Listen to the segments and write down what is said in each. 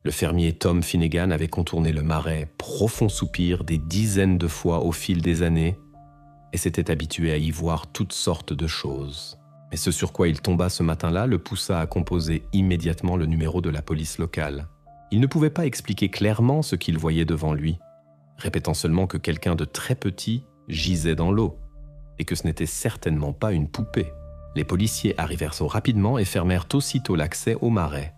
Le fermier Tom Finnegan avait contourné le marais, profond soupir, des dizaines de fois au fil des années, et s'était habitué à y voir toutes sortes de choses. Mais ce sur quoi il tomba ce matin-là le poussa à composer immédiatement le numéro de la police locale. Il ne pouvait pas expliquer clairement ce qu'il voyait devant lui, répétant seulement que quelqu'un de très petit gisait dans l'eau, et que ce n'était certainement pas une poupée. Les policiers arrivèrent rapidement et fermèrent aussitôt l'accès au marais.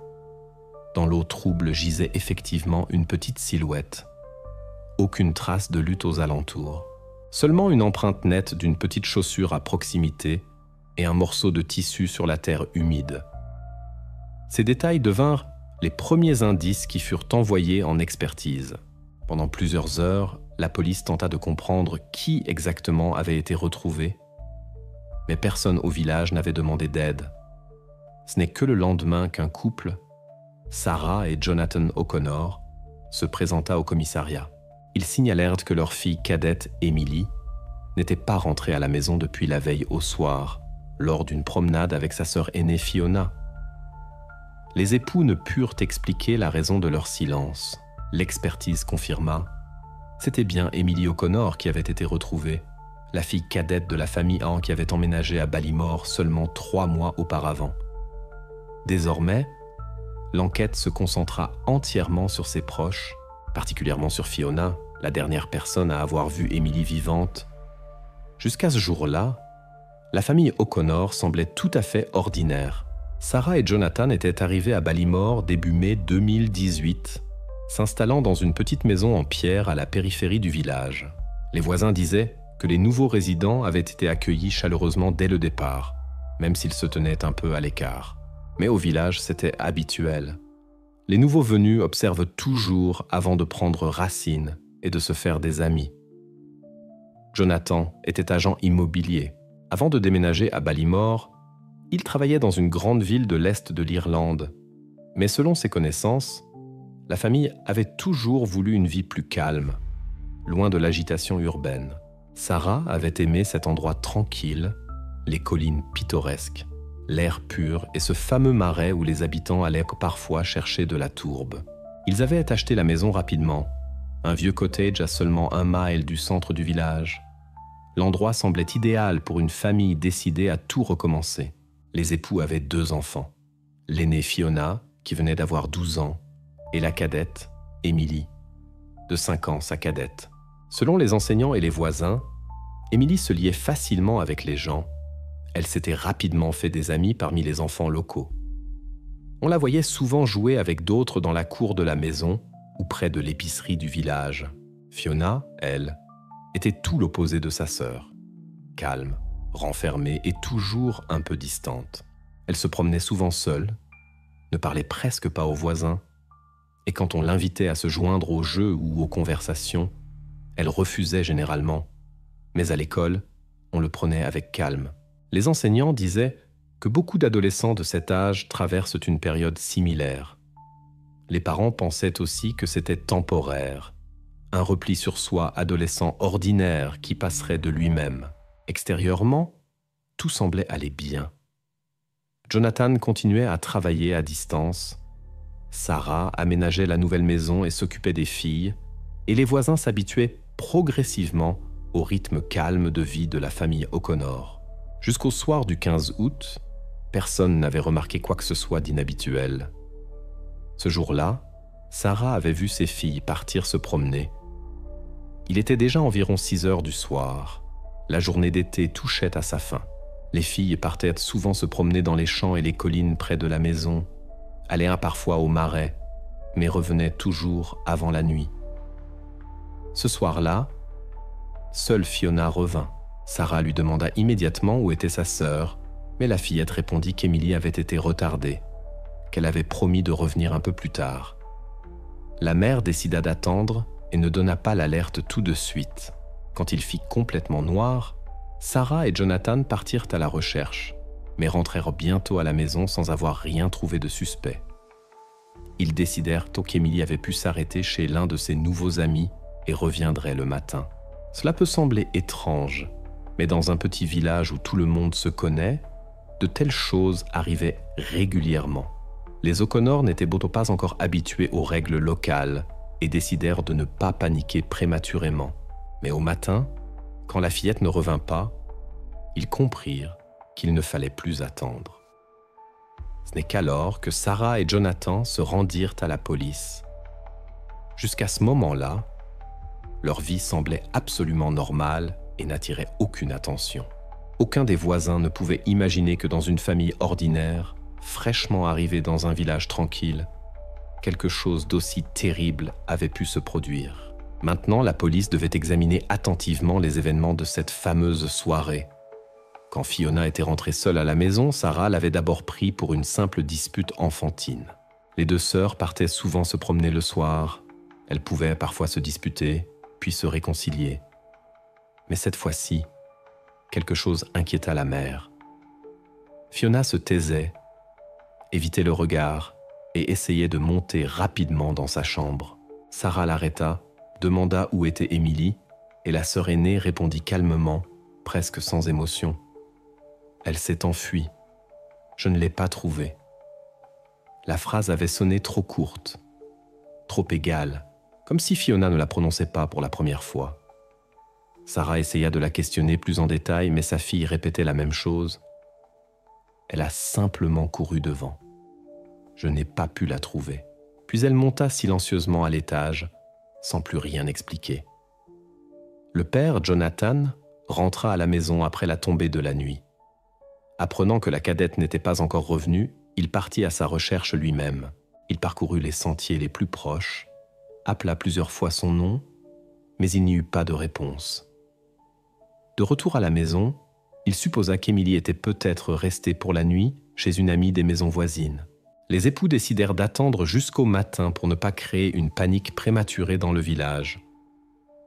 Dans l'eau trouble gisait effectivement une petite silhouette. Aucune trace de lutte aux alentours. Seulement une empreinte nette d'une petite chaussure à proximité et un morceau de tissu sur la terre humide. Ces détails devinrent les premiers indices qui furent envoyés en expertise. Pendant plusieurs heures, la police tenta de comprendre qui exactement avait été retrouvé, mais personne au village n'avait demandé d'aide. Ce n'est que le lendemain qu'un couple, Sarah et Jonathan O'Connor, se présenta au commissariat. Ils signalèrent que leur fille cadette, Emily, n'était pas rentrée à la maison depuis la veille au soir, lors d'une promenade avec sa sœur aînée Fiona. Les époux ne purent expliquer la raison de leur silence. L'expertise confirma. C'était bien Emily O'Connor qui avait été retrouvée, la fille cadette de la famille Han qui avait emménagé à Ballymore seulement 3 mois auparavant. Désormais, l'enquête se concentra entièrement sur ses proches, particulièrement sur Fiona, la dernière personne à avoir vu Emily vivante. Jusqu'à ce jour-là, la famille O'Connor semblait tout à fait ordinaire. Sarah et Jonathan étaient arrivés à Ballymore début mai 2018, s'installant dans une petite maison en pierre à la périphérie du village. Les voisins disaient que les nouveaux résidents avaient été accueillis chaleureusement dès le départ, même s'ils se tenaient un peu à l'écart. Mais au village, c'était habituel. Les nouveaux venus observent toujours avant de prendre racine et de se faire des amis. Jonathan était agent immobilier. Avant de déménager à Ballymore, il travaillait dans une grande ville de l'Est de l'Irlande. Mais selon ses connaissances, la famille avait toujours voulu une vie plus calme, loin de l'agitation urbaine. Sarah avait aimé cet endroit tranquille, les collines pittoresques, l'air pur et ce fameux marais où les habitants allaient parfois chercher de la tourbe. Ils avaient acheté la maison rapidement, un vieux cottage à seulement 1 mile du centre du village. L'endroit semblait idéal pour une famille décidée à tout recommencer. Les époux avaient 2 enfants, l'aînée Fiona, qui venait d'avoir 12 ans, et la cadette, Emily, de 5 ans, sa cadette. Selon les enseignants et les voisins, Emily se liait facilement avec les gens. Elle s'était rapidement fait des amis parmi les enfants locaux. On la voyait souvent jouer avec d'autres dans la cour de la maison ou près de l'épicerie du village. Fiona, elle, était tout l'opposé de sa sœur. Calme, renfermée et toujours un peu distante. Elle se promenait souvent seule, ne parlait presque pas aux voisins, et quand on l'invitait à se joindre aux jeux ou aux conversations, elle refusait généralement. Mais à l'école, on le prenait avec calme. Les enseignants disaient que beaucoup d'adolescents de cet âge traversent une période similaire. Les parents pensaient aussi que c'était temporaire, un repli sur soi adolescent ordinaire qui passerait de lui-même. Extérieurement, tout semblait aller bien. Jonathan continuait à travailler à distance. Sarah aménageait la nouvelle maison et s'occupait des filles, et les voisins s'habituaient progressivement au rythme calme de vie de la famille O'Connor. Jusqu'au soir du 15 août, personne n'avait remarqué quoi que ce soit d'inhabituel. Ce jour-là, Sarah avait vu ses filles partir se promener. Il était déjà environ 6 heures du soir. La journée d'été touchait à sa fin. Les filles partaient souvent se promener dans les champs et les collines près de la maison, allaient parfois au marais, mais revenaient toujours avant la nuit. Ce soir-là, seule Fiona revint. Sarah lui demanda immédiatement où était sa sœur, mais la fillette répondit qu'Emily avait été retardée, qu'elle avait promis de revenir un peu plus tard. La mère décida d'attendre et ne donna pas l'alerte tout de suite. Quand il fit complètement noir, Sarah et Jonathan partirent à la recherche, mais rentrèrent bientôt à la maison sans avoir rien trouvé de suspect. Ils décidèrent qu'Emily avait pu s'arrêter chez l'un de ses nouveaux amis et reviendrait le matin. Cela peut sembler étrange, mais dans un petit village où tout le monde se connaît, de telles choses arrivaient régulièrement. Les O'Connor n'étaient pourtant pas encore habitués aux règles locales et décidèrent de ne pas paniquer prématurément. Mais au matin, quand la fillette ne revint pas, ils comprirent qu'il ne fallait plus attendre. Ce n'est qu'alors que Sarah et Jonathan se rendirent à la police. Jusqu'à ce moment-là, leur vie semblait absolument normale et n'attirait aucune attention. Aucun des voisins ne pouvait imaginer que dans une famille ordinaire, fraîchement arrivée dans un village tranquille, quelque chose d'aussi terrible avait pu se produire. Maintenant, la police devait examiner attentivement les événements de cette fameuse soirée. Quand Fiona était rentrée seule à la maison, Sarah l'avait d'abord pris pour une simple dispute enfantine. Les deux sœurs partaient souvent se promener le soir. Elles pouvaient parfois se disputer, puis se réconcilier. Mais cette fois-ci, quelque chose inquiéta la mère. Fiona se taisait, évitait le regard et essayait de monter rapidement dans sa chambre. Sarah l'arrêta, demanda où était Émilie, et la sœur aînée répondit calmement, presque sans émotion. « Elle s'est enfuie. Je ne l'ai pas trouvée. » La phrase avait sonné trop courte, trop égale, comme si Fiona ne la prononçait pas pour la première fois. Sarah essaya de la questionner plus en détail, mais sa fille répétait la même chose. Elle a simplement couru devant. Je n'ai pas pu la trouver. Puis elle monta silencieusement à l'étage, sans plus rien expliquer. Le père, Jonathan, rentra à la maison après la tombée de la nuit. Apprenant que la cadette n'était pas encore revenue, il partit à sa recherche lui-même. Il parcourut les sentiers les plus proches, appela plusieurs fois son nom, mais il n'y eut pas de réponse. De retour à la maison, il supposa qu'Émilie était peut-être restée pour la nuit chez une amie des maisons voisines. Les époux décidèrent d'attendre jusqu'au matin pour ne pas créer une panique prématurée dans le village.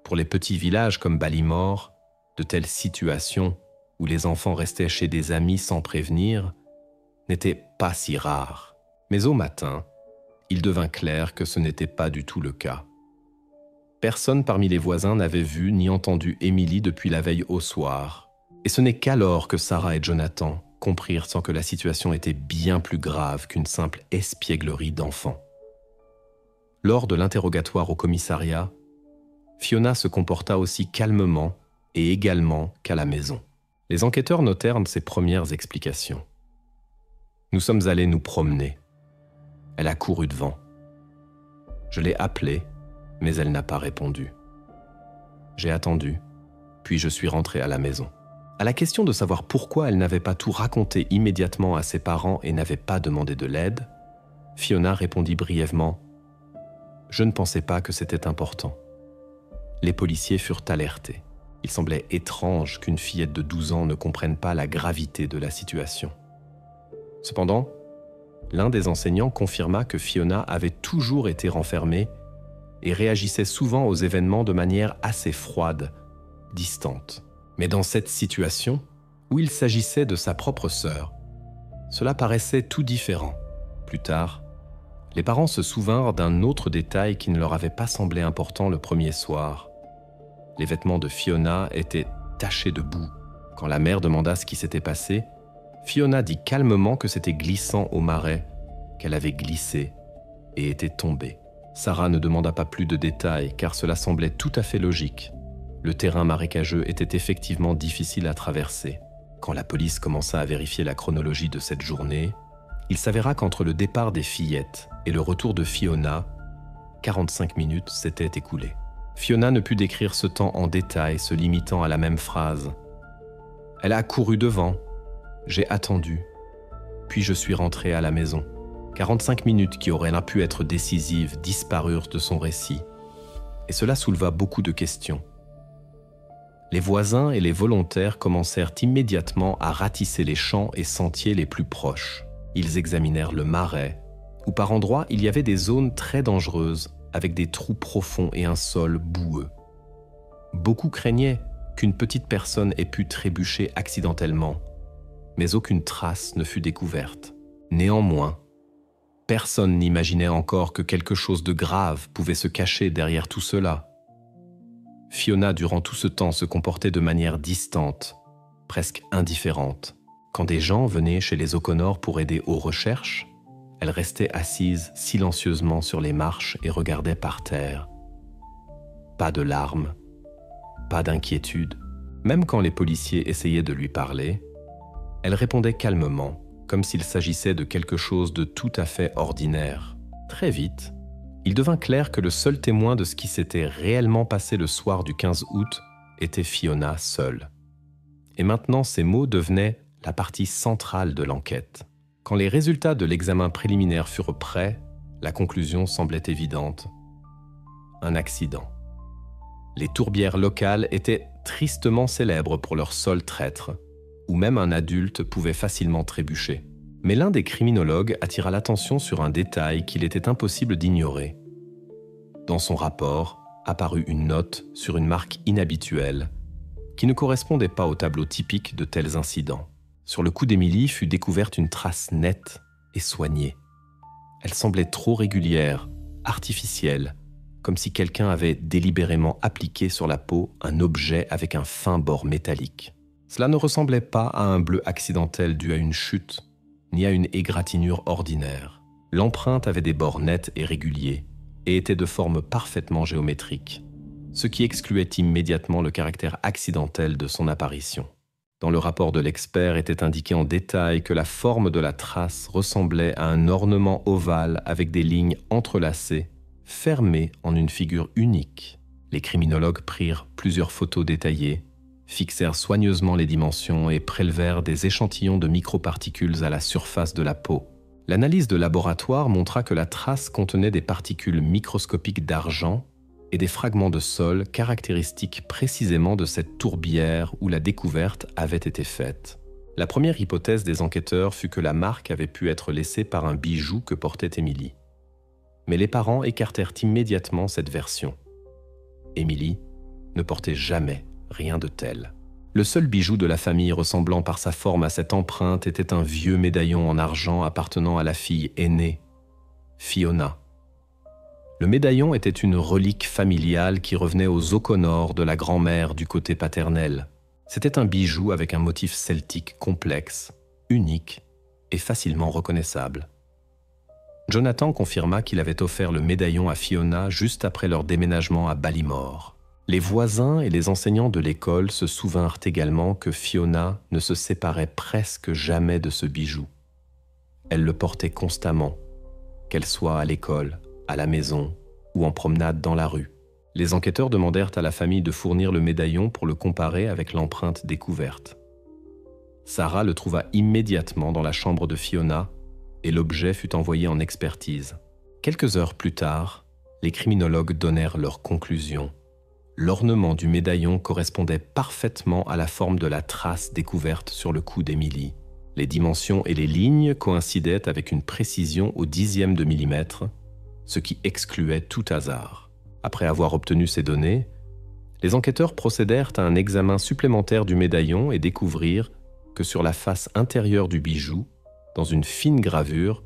Pour les petits villages comme Ballymore, de telles situations où les enfants restaient chez des amis sans prévenir n'étaient pas si rares. Mais au matin, il devint clair que ce n'était pas du tout le cas. Personne parmi les voisins n'avait vu ni entendu Émilie depuis la veille au soir. Et ce n'est qu'alors que Sarah et Jonathan comprirent sans que la situation était bien plus grave qu'une simple espièglerie d'enfants. Lors de l'interrogatoire au commissariat, Fiona se comporta aussi calmement et également qu'à la maison. Les enquêteurs notèrent ses premières explications. « Nous sommes allés nous promener. Elle a couru devant. Je l'ai appelée, mais elle n'a pas répondu. J'ai attendu, puis je suis rentré à la maison. » À la question de savoir pourquoi elle n'avait pas tout raconté immédiatement à ses parents et n'avait pas demandé de l'aide, Fiona répondit brièvement « Je ne pensais pas que c'était important. » Les policiers furent alertés. Il semblait étrange qu'une fillette de 12 ans ne comprenne pas la gravité de la situation. Cependant, l'un des enseignants confirma que Fiona avait toujours été renfermée et réagissait souvent aux événements de manière assez froide, distante. Mais dans cette situation, où il s'agissait de sa propre sœur, cela paraissait tout différent. Plus tard, les parents se souvinrent d'un autre détail qui ne leur avait pas semblé important le premier soir. Les vêtements de Fiona étaient tachés de boue. Quand la mère demanda ce qui s'était passé, Fiona dit calmement que c'était glissant au marais, qu'elle avait glissé et était tombée. Sarah ne demanda pas plus de détails car cela semblait tout à fait logique. Le terrain marécageux était effectivement difficile à traverser. Quand la police commença à vérifier la chronologie de cette journée, il s'avéra qu'entre le départ des fillettes et le retour de Fiona, 45 minutes s'étaient écoulées. Fiona ne put décrire ce temps en détail, se limitant à la même phrase. « Elle a couru devant. J'ai attendu. Puis je suis rentrée à la maison. » 45 minutes qui auraient pu être décisives disparurent de son récit. Et cela souleva beaucoup de questions. Les voisins et les volontaires commencèrent immédiatement à ratisser les champs et sentiers les plus proches. Ils examinèrent le marais, où par endroits il y avait des zones très dangereuses, avec des trous profonds et un sol boueux. Beaucoup craignaient qu'une petite personne ait pu trébucher accidentellement, mais aucune trace ne fut découverte. Néanmoins, personne n'imaginait encore que quelque chose de grave pouvait se cacher derrière tout cela. Fiona, durant tout ce temps, se comportait de manière distante, presque indifférente. Quand des gens venaient chez les O'Connor pour aider aux recherches, Elle restait assise silencieusement sur les marches et regardait par terre. Pas de larmes, pas d'inquiétude. Même quand les policiers essayaient de lui parler, elle répondait calmement, comme s'il s'agissait de quelque chose de tout à fait ordinaire. Très vite, il devint clair que le seul témoin de ce qui s'était réellement passé le soir du 15 août était Fiona seule. Et maintenant, ces mots devenaient la partie centrale de l'enquête. Quand les résultats de l'examen préliminaire furent prêts, la conclusion semblait évidente. Un accident. Les tourbières locales étaient tristement célèbres pour leur sol traître, où même un adulte pouvait facilement trébucher. Mais l'un des criminologues attira l'attention sur un détail qu'il était impossible d'ignorer. Dans son rapport apparut une note sur une marque inhabituelle, qui ne correspondait pas au tableau typique de tels incidents. Sur le cou d'Emily fut découverte une trace nette et soignée. Elle semblait trop régulière, artificielle, comme si quelqu'un avait délibérément appliqué sur la peau un objet avec un fin bord métallique. Cela ne ressemblait pas à un bleu accidentel dû à une chute, ni à une égratignure ordinaire. L'empreinte avait des bords nets et réguliers, et était de forme parfaitement géométrique, ce qui excluait immédiatement le caractère accidentel de son apparition. Dans le rapport de l'expert était indiqué en détail que la forme de la trace ressemblait à un ornement ovale avec des lignes entrelacées, fermées en une figure unique. Les criminologues prirent plusieurs photos détaillées, fixèrent soigneusement les dimensions et prélevèrent des échantillons de microparticules à la surface de la peau. L'analyse de laboratoire montra que la trace contenait des particules microscopiques d'argent et des fragments de sol caractéristiques précisément de cette tourbière où la découverte avait été faite. La première hypothèse des enquêteurs fut que la marque avait pu être laissée par un bijou que portait Emily. Mais les parents écartèrent immédiatement cette version. Emily ne portait jamais rien de tel. Le seul bijou de la famille ressemblant par sa forme à cette empreinte était un vieux médaillon en argent appartenant à la fille aînée, Fiona. Le médaillon était une relique familiale qui revenait aux O'Connor de la grand-mère du côté paternel. C'était un bijou avec un motif celtique complexe, unique et facilement reconnaissable. Jonathan confirma qu'il avait offert le médaillon à Fiona juste après leur déménagement à Ballymore. Les voisins et les enseignants de l'école se souvinrent également que Fiona ne se séparait presque jamais de ce bijou. Elle le portait constamment, qu'elle soit à l'école, à la maison ou en promenade dans la rue. Les enquêteurs demandèrent à la famille de fournir le médaillon pour le comparer avec l'empreinte découverte. Sarah le trouva immédiatement dans la chambre de Fiona et l'objet fut envoyé en expertise. Quelques heures plus tard, les criminologues donnèrent leur conclusion. L'ornement du médaillon correspondait parfaitement à la forme de la trace découverte sur le cou d'Emily. Les dimensions et les lignes coïncidaient avec une précision au dixième de millimètre, ce qui excluait tout hasard. Après avoir obtenu ces données, les enquêteurs procédèrent à un examen supplémentaire du médaillon et découvrirent que sur la face intérieure du bijou, dans une fine gravure,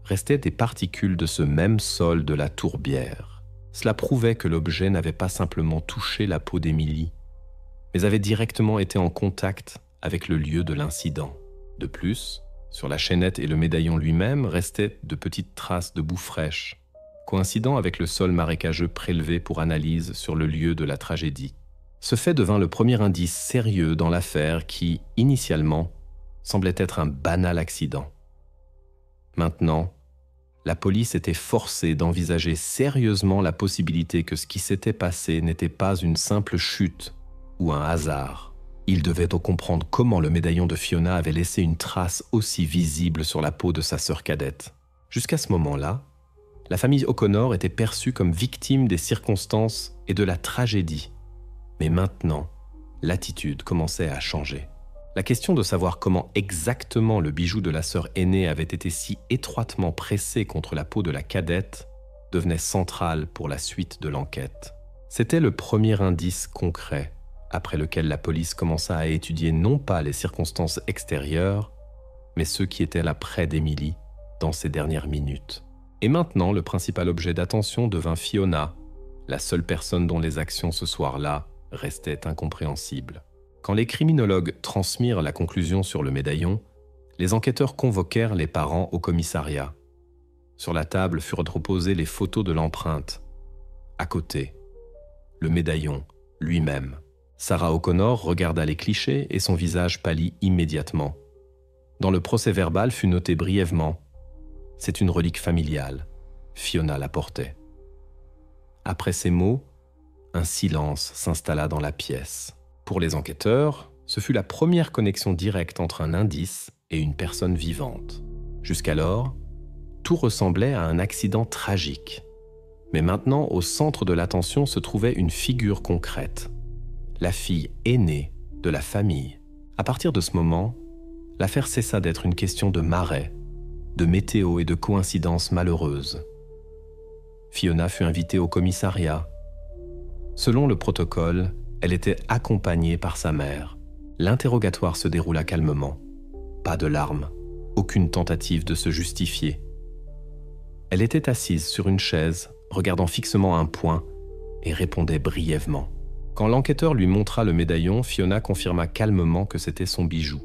restaient des particules de ce même sol de la tourbière. Cela prouvait que l'objet n'avait pas simplement touché la peau d'Emily, mais avait directement été en contact avec le lieu de l'incident. De plus, sur la chaînette et le médaillon lui-même restaient de petites traces de boue fraîche, coïncidant avec le sol marécageux prélevé pour analyse sur le lieu de la tragédie. Ce fait devint le premier indice sérieux dans l'affaire qui, initialement, semblait être un banal accident. Maintenant, la police était forcée d'envisager sérieusement la possibilité que ce qui s'était passé n'était pas une simple chute ou un hasard. Ils devaient donc comprendre comment le médaillon de Fiona avait laissé une trace aussi visible sur la peau de sa sœur cadette. Jusqu'à ce moment-là, la famille O'Connor était perçue comme victime des circonstances et de la tragédie. Mais maintenant, l'attitude commençait à changer. La question de savoir comment exactement le bijou de la sœur aînée avait été si étroitement pressé contre la peau de la cadette devenait centrale pour la suite de l'enquête. C'était le premier indice concret, après lequel la police commença à étudier non pas les circonstances extérieures, mais ceux qui étaient là près d'Emily dans ces dernières minutes. Et maintenant, le principal objet d'attention devint Fiona, la seule personne dont les actions ce soir-là restaient incompréhensibles. Quand les criminologues transmirent la conclusion sur le médaillon, les enquêteurs convoquèrent les parents au commissariat. Sur la table furent reposées les photos de l'empreinte. À côté, le médaillon lui-même. Sarah O'Connor regarda les clichés et son visage pâlit immédiatement. Dans le procès-verbal fut noté brièvement « C'est une relique familiale. Fiona la portait. » Après ces mots, un silence s'installa dans la pièce. Pour les enquêteurs, ce fut la première connexion directe entre un indice et une personne vivante. Jusqu'alors, tout ressemblait à un accident tragique. Mais maintenant, au centre de l'attention se trouvait une figure concrète, la fille aînée de la famille. À partir de ce moment, l'affaire cessa d'être une question de marée, de météo et de coïncidences malheureuses. Fiona fut invitée au commissariat. Selon le protocole, elle était accompagnée par sa mère. L'interrogatoire se déroula calmement. Pas de larmes, aucune tentative de se justifier. Elle était assise sur une chaise, regardant fixement un point, et répondait brièvement. Quand l'enquêteur lui montra le médaillon, Fiona confirma calmement que c'était son bijou.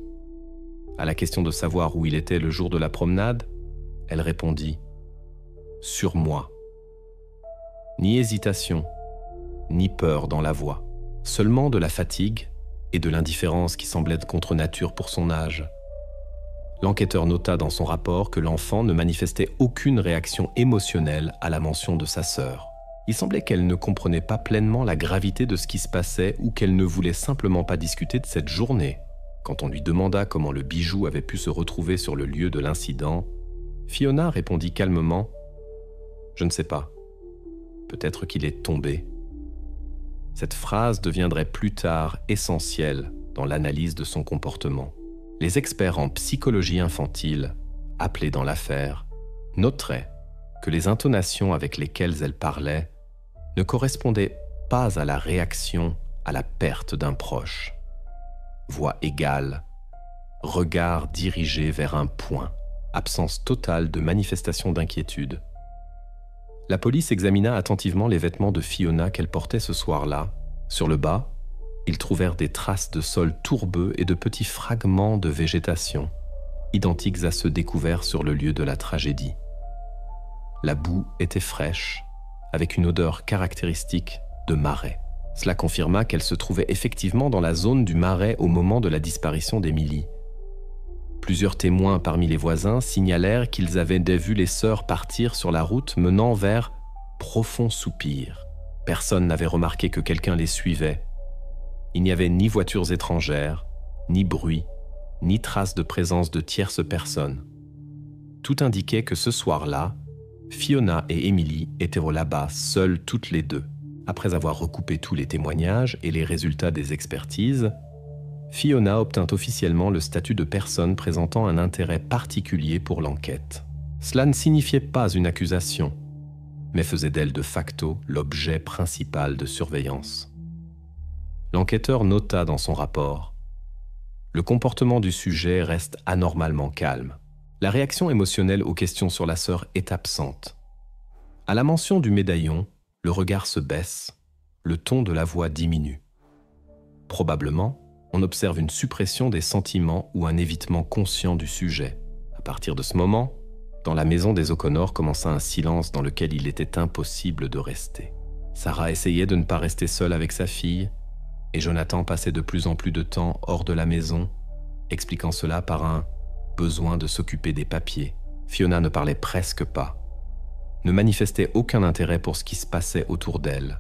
À la question de savoir où il était le jour de la promenade, elle répondit « Sur moi ». Ni hésitation, ni peur dans la voix, seulement de la fatigue et de l'indifférence qui semblait contre nature pour son âge. L'enquêteur nota dans son rapport que l'enfant ne manifestait aucune réaction émotionnelle à la mention de sa sœur. Il semblait qu'elle ne comprenait pas pleinement la gravité de ce qui se passait ou qu'elle ne voulait simplement pas discuter de cette journée. Quand on lui demanda comment le bijou avait pu se retrouver sur le lieu de l'incident, Fiona répondit calmement « Je ne sais pas. Peut-être qu'il est tombé. » Cette phrase deviendrait plus tard essentielle dans l'analyse de son comportement. Les experts en psychologie infantile, appelés dans l'affaire, noteraient que les intonations avec lesquelles elle parlait ne correspondaient pas à la réaction à la perte d'un proche. Voix égale, regard dirigé vers un point, absence totale de manifestation d'inquiétude. La police examina attentivement les vêtements de Fiona qu'elle portait ce soir-là. Sur le bas, ils trouvèrent des traces de sol tourbeux et de petits fragments de végétation, identiques à ceux découverts sur le lieu de la tragédie. La boue était fraîche, avec une odeur caractéristique de marais. Cela confirma qu'elle se trouvait effectivement dans la zone du marais au moment de la disparition d'Emily. Plusieurs témoins parmi les voisins signalèrent qu'ils avaient vu les sœurs partir sur la route menant vers Profond Soupir. Personne n'avait remarqué que quelqu'un les suivait. Il n'y avait ni voitures étrangères, ni bruit, ni traces de présence de tierces personnes. Tout indiquait que ce soir-là, Fiona et Emily étaient là-bas, seules toutes les deux. Après avoir recoupé tous les témoignages et les résultats des expertises, Fiona obtint officiellement le statut de personne présentant un intérêt particulier pour l'enquête. Cela ne signifiait pas une accusation, mais faisait d'elle de facto l'objet principal de surveillance. L'enquêteur nota dans son rapport « Le comportement du sujet reste anormalement calme. La réaction émotionnelle aux questions sur la sœur est absente. À la mention du médaillon, le regard se baisse, le ton de la voix diminue. Probablement, on observe une suppression des sentiments ou un évitement conscient du sujet. À partir de ce moment, dans la maison des O'Connor commença un silence dans lequel il était impossible de rester. Sarah essayait de ne pas rester seule avec sa fille, et Jonathan passait de plus en plus de temps hors de la maison, expliquant cela par un besoin de s'occuper des papiers. Fiona ne parlait presque pas, ne manifestait aucun intérêt pour ce qui se passait autour d'elle.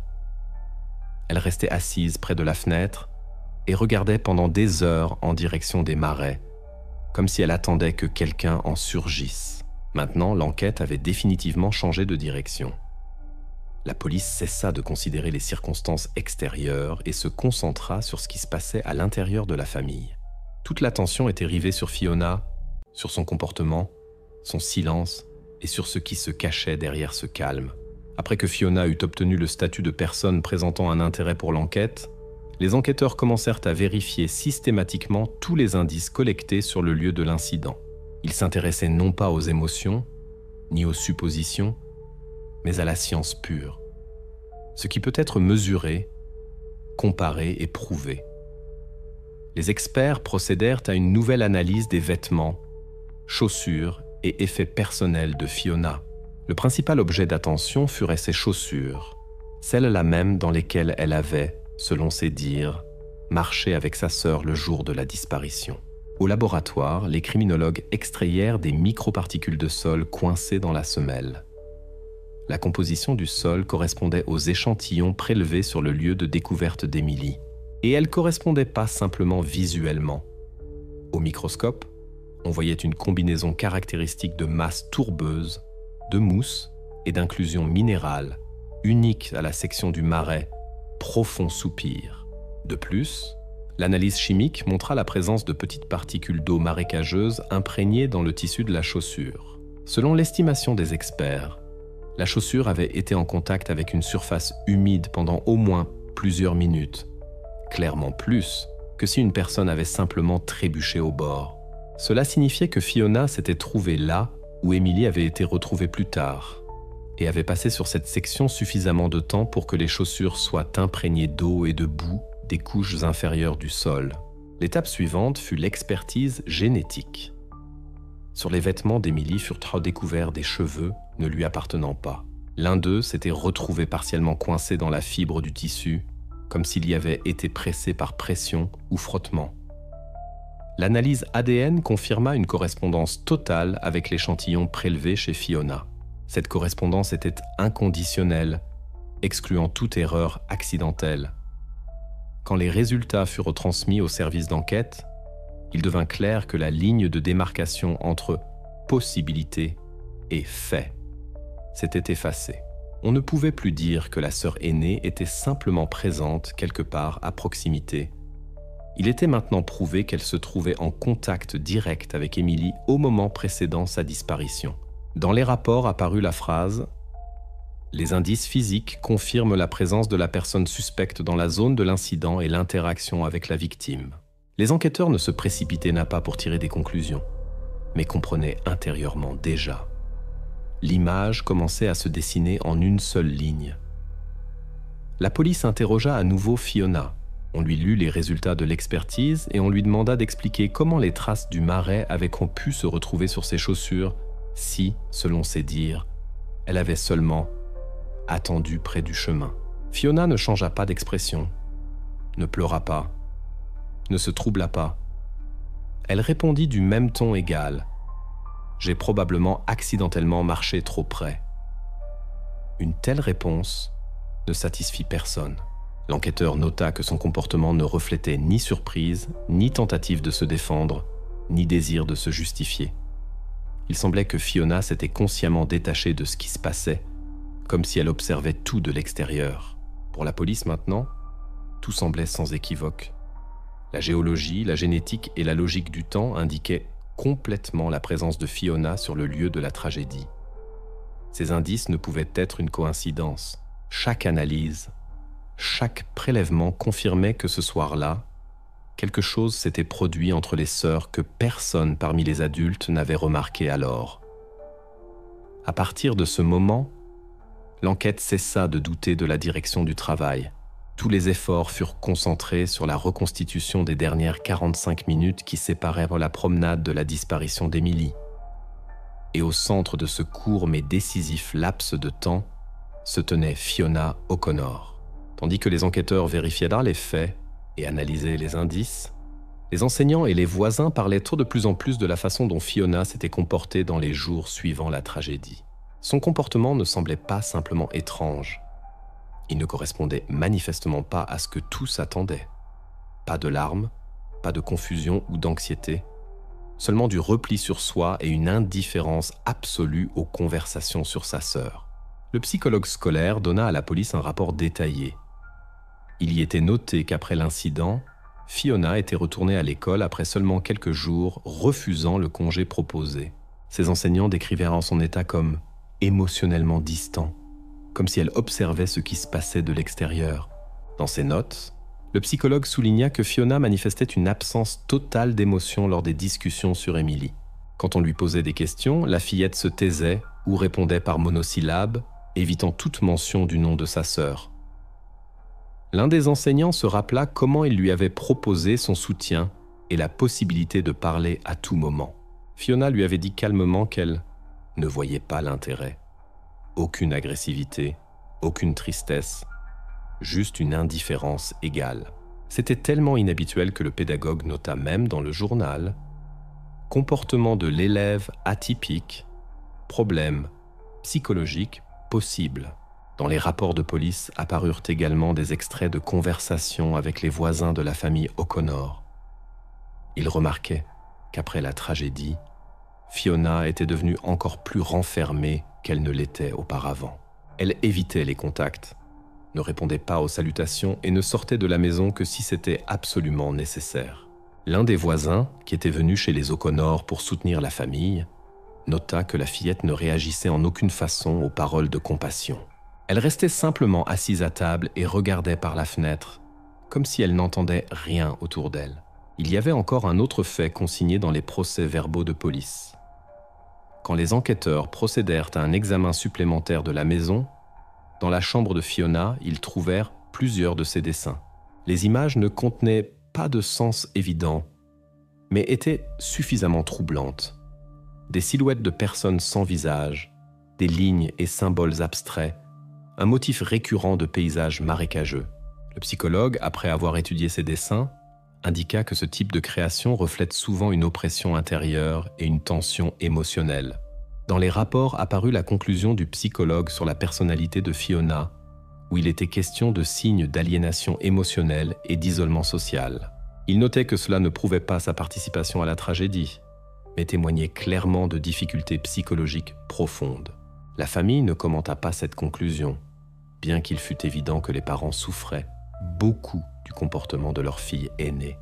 Elle restait assise près de la fenêtre et regardait pendant des heures en direction des marais, comme si elle attendait que quelqu'un en surgisse. Maintenant, l'enquête avait définitivement changé de direction. La police cessa de considérer les circonstances extérieures et se concentra sur ce qui se passait à l'intérieur de la famille. Toute l'attention était rivée sur Fiona, sur son comportement, son silence et sur ce qui se cachait derrière ce calme. Après que Fiona eut obtenu le statut de personne présentant un intérêt pour l'enquête, les enquêteurs commencèrent à vérifier systématiquement tous les indices collectés sur le lieu de l'incident. Ils s'intéressaient non pas aux émotions, ni aux suppositions, mais à la science pure. Ce qui peut être mesuré, comparé et prouvé. Les experts procédèrent à une nouvelle analyse des vêtements, chaussures et effets personnels de Fiona. Le principal objet d'attention furent ses chaussures, celles-là même dans lesquelles elle avait, selon ses dires, marché avec sa sœur le jour de la disparition. Au laboratoire, les criminologues extrayèrent des microparticules de sol coincées dans la semelle. La composition du sol correspondait aux échantillons prélevés sur le lieu de découverte d'Émilie. Et elle correspondait pas simplement visuellement. Au microscope, on voyait une combinaison caractéristique de masse tourbeuse, de mousse et d'inclusion minérale, unique à la section du marais, profond soupir. De plus, l'analyse chimique montra la présence de petites particules d'eau marécageuse imprégnées dans le tissu de la chaussure. Selon l'estimation des experts, la chaussure avait été en contact avec une surface humide pendant au moins plusieurs minutes, clairement plus que si une personne avait simplement trébuché au bord. Cela signifiait que Fiona s'était trouvée là où Émilie avait été retrouvée plus tard et avait passé sur cette section suffisamment de temps pour que les chaussures soient imprégnées d'eau et de boue des couches inférieures du sol. L'étape suivante fut l'expertise génétique. Sur les vêtements d'Émilie furent redécouverts des cheveux ne lui appartenant pas. L'un d'eux s'était retrouvé partiellement coincé dans la fibre du tissu, comme s'il y avait été pressé par pression ou frottement. L'analyse ADN confirma une correspondance totale avec l'échantillon prélevé chez Fiona. Cette correspondance était inconditionnelle, excluant toute erreur accidentelle. Quand les résultats furent retransmis au service d'enquête, il devint clair que la ligne de démarcation entre possibilité et fait s'était effacée. On ne pouvait plus dire que la sœur aînée était simplement présente quelque part à proximité. Il était maintenant prouvé qu'elle se trouvait en contact direct avec Émilie au moment précédant sa disparition. Dans les rapports apparut la phrase « Les indices physiques confirment la présence de la personne suspecte dans la zone de l'incident et l'interaction avec la victime. » Les enquêteurs ne se précipitaient pas pour tirer des conclusions, mais comprenaient intérieurement déjà. L'image commençait à se dessiner en une seule ligne. La police interrogea à nouveau Fiona. On lui lut les résultats de l'expertise et on lui demanda d'expliquer comment les traces du marais avaient pu se retrouver sur ses chaussures si, selon ses dires, elle avait seulement attendu près du chemin. Fiona ne changea pas d'expression, ne pleura pas, ne se troubla pas. Elle répondit du même ton égal. « J'ai probablement accidentellement marché trop près. » Une telle réponse ne satisfit personne. L'enquêteur nota que son comportement ne reflétait ni surprise, ni tentative de se défendre, ni désir de se justifier. Il semblait que Fiona s'était consciemment détachée de ce qui se passait, comme si elle observait tout de l'extérieur. Pour la police maintenant, tout semblait sans équivoque. La géologie, la génétique et la logique du temps indiquaient complètement la présence de Fiona sur le lieu de la tragédie. Ces indices ne pouvaient être une coïncidence. Chaque analyse, chaque prélèvement confirmait que ce soir-là, quelque chose s'était produit entre les sœurs que personne parmi les adultes n'avait remarqué alors. À partir de ce moment, l'enquête cessa de douter de la direction du travail. Tous les efforts furent concentrés sur la reconstitution des dernières 45 minutes qui séparèrent la promenade de la disparition d'Émilie. Et au centre de ce court mais décisif laps de temps se tenait Fiona O'Connor. Tandis que les enquêteurs vérifiaient là les faits et analysaient les indices, les enseignants et les voisins parlaient de plus en plus de la façon dont Fiona s'était comportée dans les jours suivant la tragédie. Son comportement ne semblait pas simplement étrange. Il ne correspondait manifestement pas à ce que tous attendaient. Pas de larmes, pas de confusion ou d'anxiété, seulement du repli sur soi et une indifférence absolue aux conversations sur sa sœur. Le psychologue scolaire donna à la police un rapport détaillé. Il y était noté qu'après l'incident, Fiona était retournée à l'école après seulement quelques jours, refusant le congé proposé. Ses enseignants décrivirent son état comme émotionnellement distant, comme si elle observait ce qui se passait de l'extérieur. Dans ses notes, le psychologue souligna que Fiona manifestait une absence totale d'émotion lors des discussions sur Émilie. Quand on lui posait des questions, la fillette se taisait ou répondait par monosyllabes, évitant toute mention du nom de sa sœur. L'un des enseignants se rappela comment il lui avait proposé son soutien et la possibilité de parler à tout moment. Fiona lui avait dit calmement qu'elle ne voyait pas l'intérêt. Aucune agressivité, aucune tristesse, juste une indifférence égale. C'était tellement inhabituel que le pédagogue nota même dans le journal « Comportement de l'élève atypique, problème psychologique possible ». Dans les rapports de police apparurent également des extraits de conversations avec les voisins de la famille O'Connor. Ils remarquaient qu'après la tragédie, Fiona était devenue encore plus renfermée qu'elle ne l'était auparavant. Elle évitait les contacts, ne répondait pas aux salutations et ne sortait de la maison que si c'était absolument nécessaire. L'un des voisins, qui était venu chez les O'Connor pour soutenir la famille, nota que la fillette ne réagissait en aucune façon aux paroles de compassion. Elle restait simplement assise à table et regardait par la fenêtre, comme si elle n'entendait rien autour d'elle. Il y avait encore un autre fait consigné dans les procès-verbaux de police. Quand les enquêteurs procédèrent à un examen supplémentaire de la maison, dans la chambre de Fiona, ils trouvèrent plusieurs de ses dessins. Les images ne contenaient pas de sens évident, mais étaient suffisamment troublantes. Des silhouettes de personnes sans visage, des lignes et symboles abstraits, un motif récurrent de paysages marécageux. Le psychologue, après avoir étudié ces dessins, indiqua que ce type de création reflète souvent une oppression intérieure et une tension émotionnelle. Dans les rapports apparut la conclusion du psychologue sur la personnalité de Fiona, où il était question de signes d'aliénation émotionnelle et d'isolement social. Il notait que cela ne prouvait pas sa participation à la tragédie, mais témoignait clairement de difficultés psychologiques profondes. La famille ne commenta pas cette conclusion, bien qu'il fût évident que les parents souffraient beaucoup du comportement de leur fille aînée.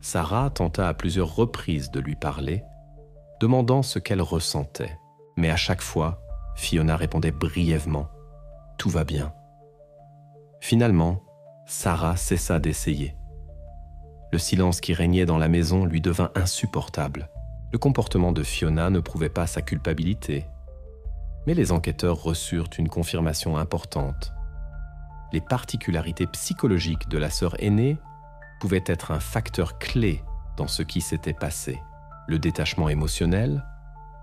Sarah tenta à plusieurs reprises de lui parler, demandant ce qu'elle ressentait. Mais à chaque fois, Fiona répondait brièvement « Tout va bien ». Finalement, Sarah cessa d'essayer. Le silence qui régnait dans la maison lui devint insupportable. Le comportement de Fiona ne prouvait pas sa culpabilité. Mais les enquêteurs reçurent une confirmation importante. Les particularités psychologiques de la sœur aînée pouvaient être un facteur clé dans ce qui s'était passé. Le détachement émotionnel,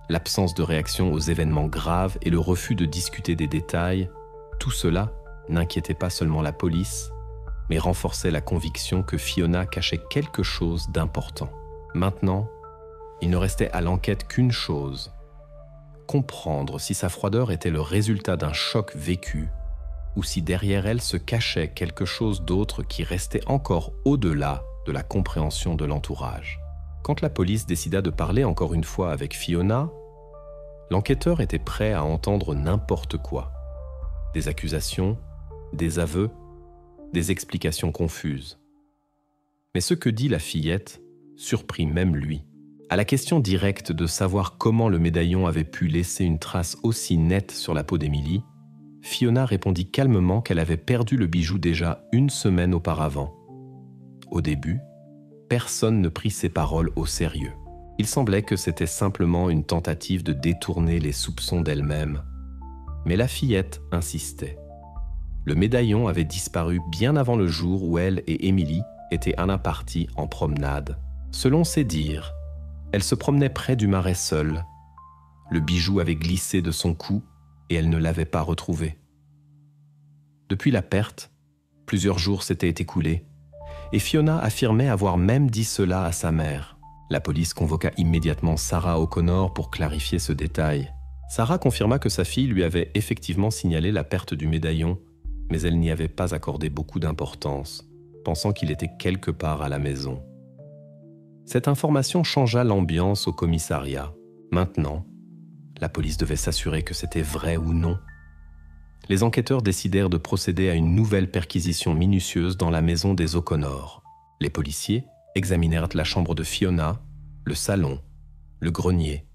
l'absence de réaction aux événements graves et le refus de discuter des détails, tout cela n'inquiétait pas seulement la police, mais renforçait la conviction que Fiona cachait quelque chose d'important. Maintenant, il ne restait à l'enquête qu'une chose: comprendre si sa froideur était le résultat d'un choc vécu ou si derrière elle se cachait quelque chose d'autre qui restait encore au-delà de la compréhension de l'entourage. Quand la police décida de parler encore une fois avec Fiona, l'enquêteur était prêt à entendre n'importe quoi. Des accusations, des aveux, des explications confuses. Mais ce que dit la fillette surprit même lui. À la question directe de savoir comment le médaillon avait pu laisser une trace aussi nette sur la peau d'Emily, Fiona répondit calmement qu'elle avait perdu le bijou déjà 1 semaine auparavant. Au début, personne ne prit ses paroles au sérieux. Il semblait que c'était simplement une tentative de détourner les soupçons d'elle-même. Mais la fillette insistait. Le médaillon avait disparu bien avant le jour où elle et Emily étaient parties en promenade. Selon ses dires, elle se promenait près du marais seule. Le bijou avait glissé de son cou et elle ne l'avait pas retrouvé. Depuis la perte, plusieurs jours s'étaient écoulés et Fiona affirmait avoir même dit cela à sa mère. La police convoqua immédiatement Sarah O'Connor pour clarifier ce détail. Sarah confirma que sa fille lui avait effectivement signalé la perte du médaillon, mais elle n'y avait pas accordé beaucoup d'importance, pensant qu'il était quelque part à la maison. Cette information changea l'ambiance au commissariat. Maintenant, la police devait s'assurer que c'était vrai ou non. Les enquêteurs décidèrent de procéder à une nouvelle perquisition minutieuse dans la maison des O'Connor. Les policiers examinèrent la chambre de Fiona, le salon, le grenier,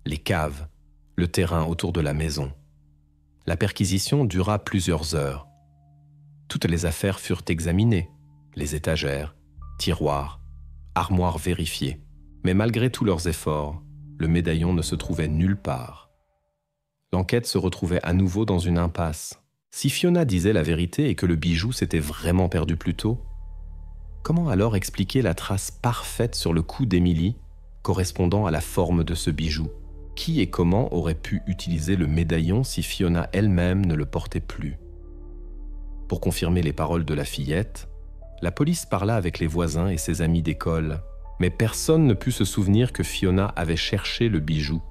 les caves, le terrain autour de la maison. La perquisition dura plusieurs heures. Toutes les affaires furent examinées, les étagères, tiroirs, armoires vérifiées. Mais malgré tous leurs efforts, le médaillon ne se trouvait nulle part. L'enquête se retrouvait à nouveau dans une impasse. Si Fiona disait la vérité et que le bijou s'était vraiment perdu plus tôt, comment alors expliquer la trace parfaite sur le cou d'Emily, correspondant à la forme de ce bijou? Qui et comment aurait pu utiliser le médaillon si Fiona elle-même ne le portait plus? Pour confirmer les paroles de la fillette, la police parla avec les voisins et ses amis d'école, mais personne ne put se souvenir que Fiona avait cherché le bijou,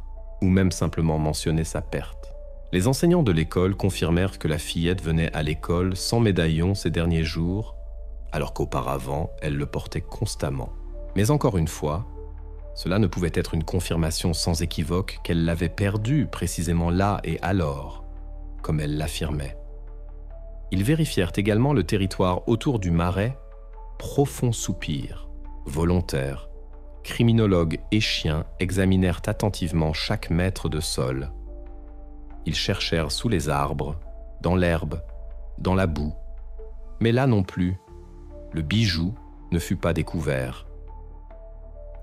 ou même simplement mentionné sa perte. Les enseignants de l'école confirmèrent que la fillette venait à l'école sans médaillon ces derniers jours, alors qu'auparavant, elle le portait constamment. Mais encore une fois, cela ne pouvait être une confirmation sans équivoque qu'elle l'avait perdu précisément là et alors, comme elle l'affirmait. Ils vérifièrent également le territoire autour du marais, profond soupir, volontaires, criminologues et chiens examinèrent attentivement chaque mètre de sol. Ils cherchèrent sous les arbres, dans l'herbe, dans la boue. Mais là non plus, le bijou ne fut pas découvert.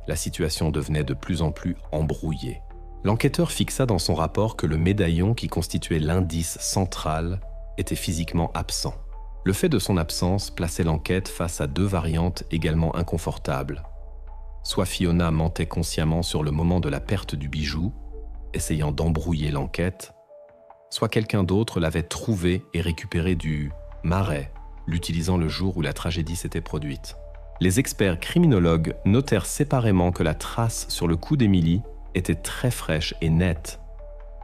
La situation devenait de plus en plus embrouillée. L'enquêteur fixa dans son rapport que le médaillon qui constituait l'indice central était physiquement absent. Le fait de son absence plaçait l'enquête face à deux variantes également inconfortables. Soit Fiona mentait consciemment sur le moment de la perte du bijou, essayant d'embrouiller l'enquête, soit quelqu'un d'autre l'avait trouvé et récupéré du marais, l'utilisant le jour où la tragédie s'était produite. Les experts criminologues notèrent séparément que la trace sur le cou d'Emily était très fraîche et nette,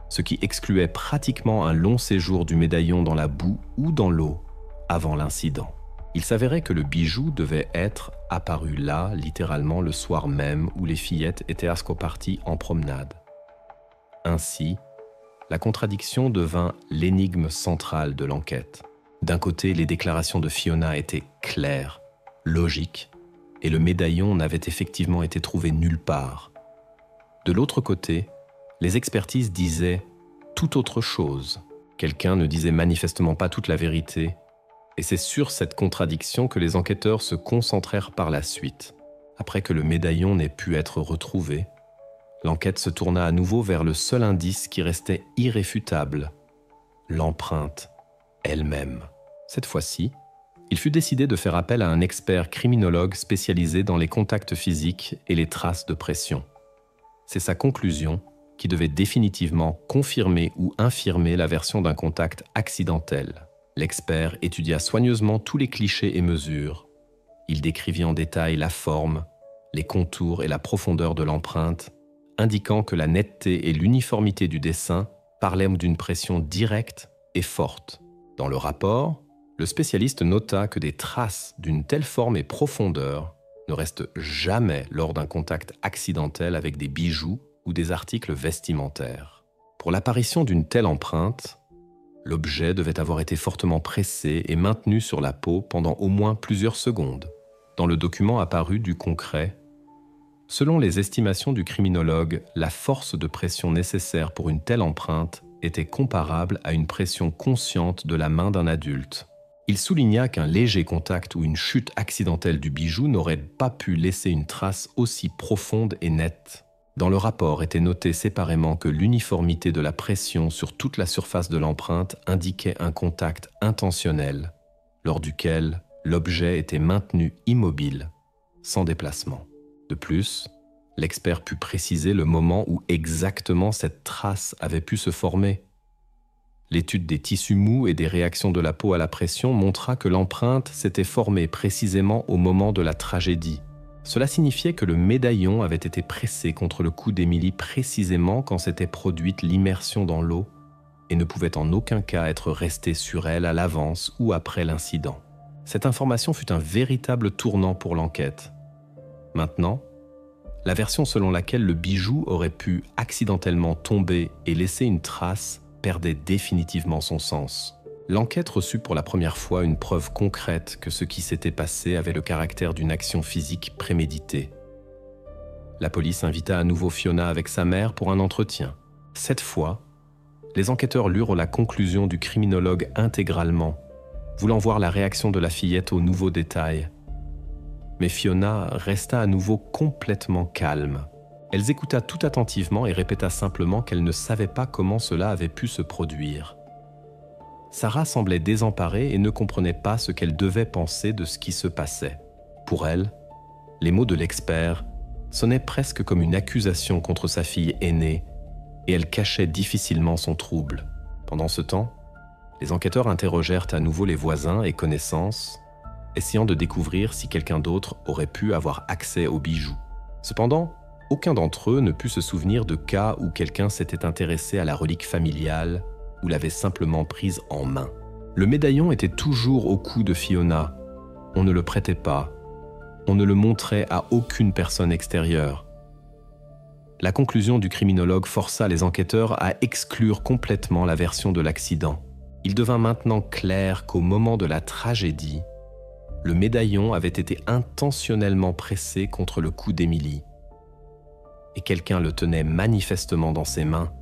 ce qui excluait pratiquement un long séjour du médaillon dans la boue ou dans l'eau avant l'incident. Il s'avérait que le bijou devait être apparu là, littéralement le soir même où les fillettes étaient parties en promenade. Ainsi, la contradiction devint l'énigme centrale de l'enquête. D'un côté, les déclarations de Fiona étaient claires, logiques, et le médaillon n'avait effectivement été trouvé nulle part. De l'autre côté, les expertises disaient tout autre chose. Quelqu'un ne disait manifestement pas toute la vérité, et c'est sur cette contradiction que les enquêteurs se concentrèrent par la suite. Après que le médaillon n'ait pu être retrouvé, l'enquête se tourna à nouveau vers le seul indice qui restait irréfutable, l'empreinte elle-même. Cette fois-ci, il fut décidé de faire appel à un expert criminologue spécialisé dans les contacts physiques et les traces de pression. C'est sa conclusion qui devait définitivement confirmer ou infirmer la version d'un contact accidentel. L'expert étudia soigneusement tous les clichés et mesures. Il décrivit en détail la forme, les contours et la profondeur de l'empreinte, indiquant que la netteté et l'uniformité du dessin parlaient d'une pression directe et forte. Dans le rapport, le spécialiste nota que des traces d'une telle forme et profondeur ne restent jamais lors d'un contact accidentel avec des bijoux ou des articles vestimentaires. Pour l'apparition d'une telle empreinte, l'objet devait avoir été fortement pressé et maintenu sur la peau pendant au moins plusieurs secondes. Dans le document apparu du concret, selon les estimations du criminologue, la force de pression nécessaire pour une telle empreinte était comparable à une pression consciente de la main d'un adulte. Il souligna qu'un léger contact ou une chute accidentelle du bijou n'aurait pas pu laisser une trace aussi profonde et nette. Dans le rapport était noté séparément que l'uniformité de la pression sur toute la surface de l'empreinte indiquait un contact intentionnel, lors duquel l'objet était maintenu immobile, sans déplacement. De plus, l'expert put préciser le moment où exactement cette trace avait pu se former. L'étude des tissus mous et des réactions de la peau à la pression montra que l'empreinte s'était formée précisément au moment de la tragédie. Cela signifiait que le médaillon avait été pressé contre le cou d'Emily précisément quand s'était produite l'immersion dans l'eau et ne pouvait en aucun cas être resté sur elle à l'avance ou après l'incident. Cette information fut un véritable tournant pour l'enquête. Maintenant, la version selon laquelle le bijou aurait pu accidentellement tomber et laisser une trace perdait définitivement son sens. L'enquête reçut pour la première fois une preuve concrète que ce qui s'était passé avait le caractère d'une action physique préméditée. La police invita à nouveau Fiona avec sa mère pour un entretien. Cette fois, les enquêteurs lurent la conclusion du criminologue intégralement, voulant voir la réaction de la fillette aux nouveaux détails. Mais Fiona resta à nouveau complètement calme. Elle écouta tout attentivement et répéta simplement qu'elle ne savait pas comment cela avait pu se produire. Sarah semblait désemparée et ne comprenait pas ce qu'elle devait penser de ce qui se passait. Pour elle, les mots de l'expert sonnaient presque comme une accusation contre sa fille aînée, et elle cachait difficilement son trouble. Pendant ce temps, les enquêteurs interrogèrent à nouveau les voisins et connaissances, essayant de découvrir si quelqu'un d'autre aurait pu avoir accès aux bijoux. Cependant, aucun d'entre eux ne put se souvenir de cas où quelqu'un s'était intéressé à la relique familiale ou l'avait simplement prise en main. Le médaillon était toujours au cou de Fiona. On ne le prêtait pas. On ne le montrait à aucune personne extérieure. La conclusion du criminologue força les enquêteurs à exclure complètement la version de l'accident. Il devint maintenant clair qu'au moment de la tragédie, le médaillon avait été intentionnellement pressé contre le cou d'Emily. Et quelqu'un le tenait manifestement dans ses mains,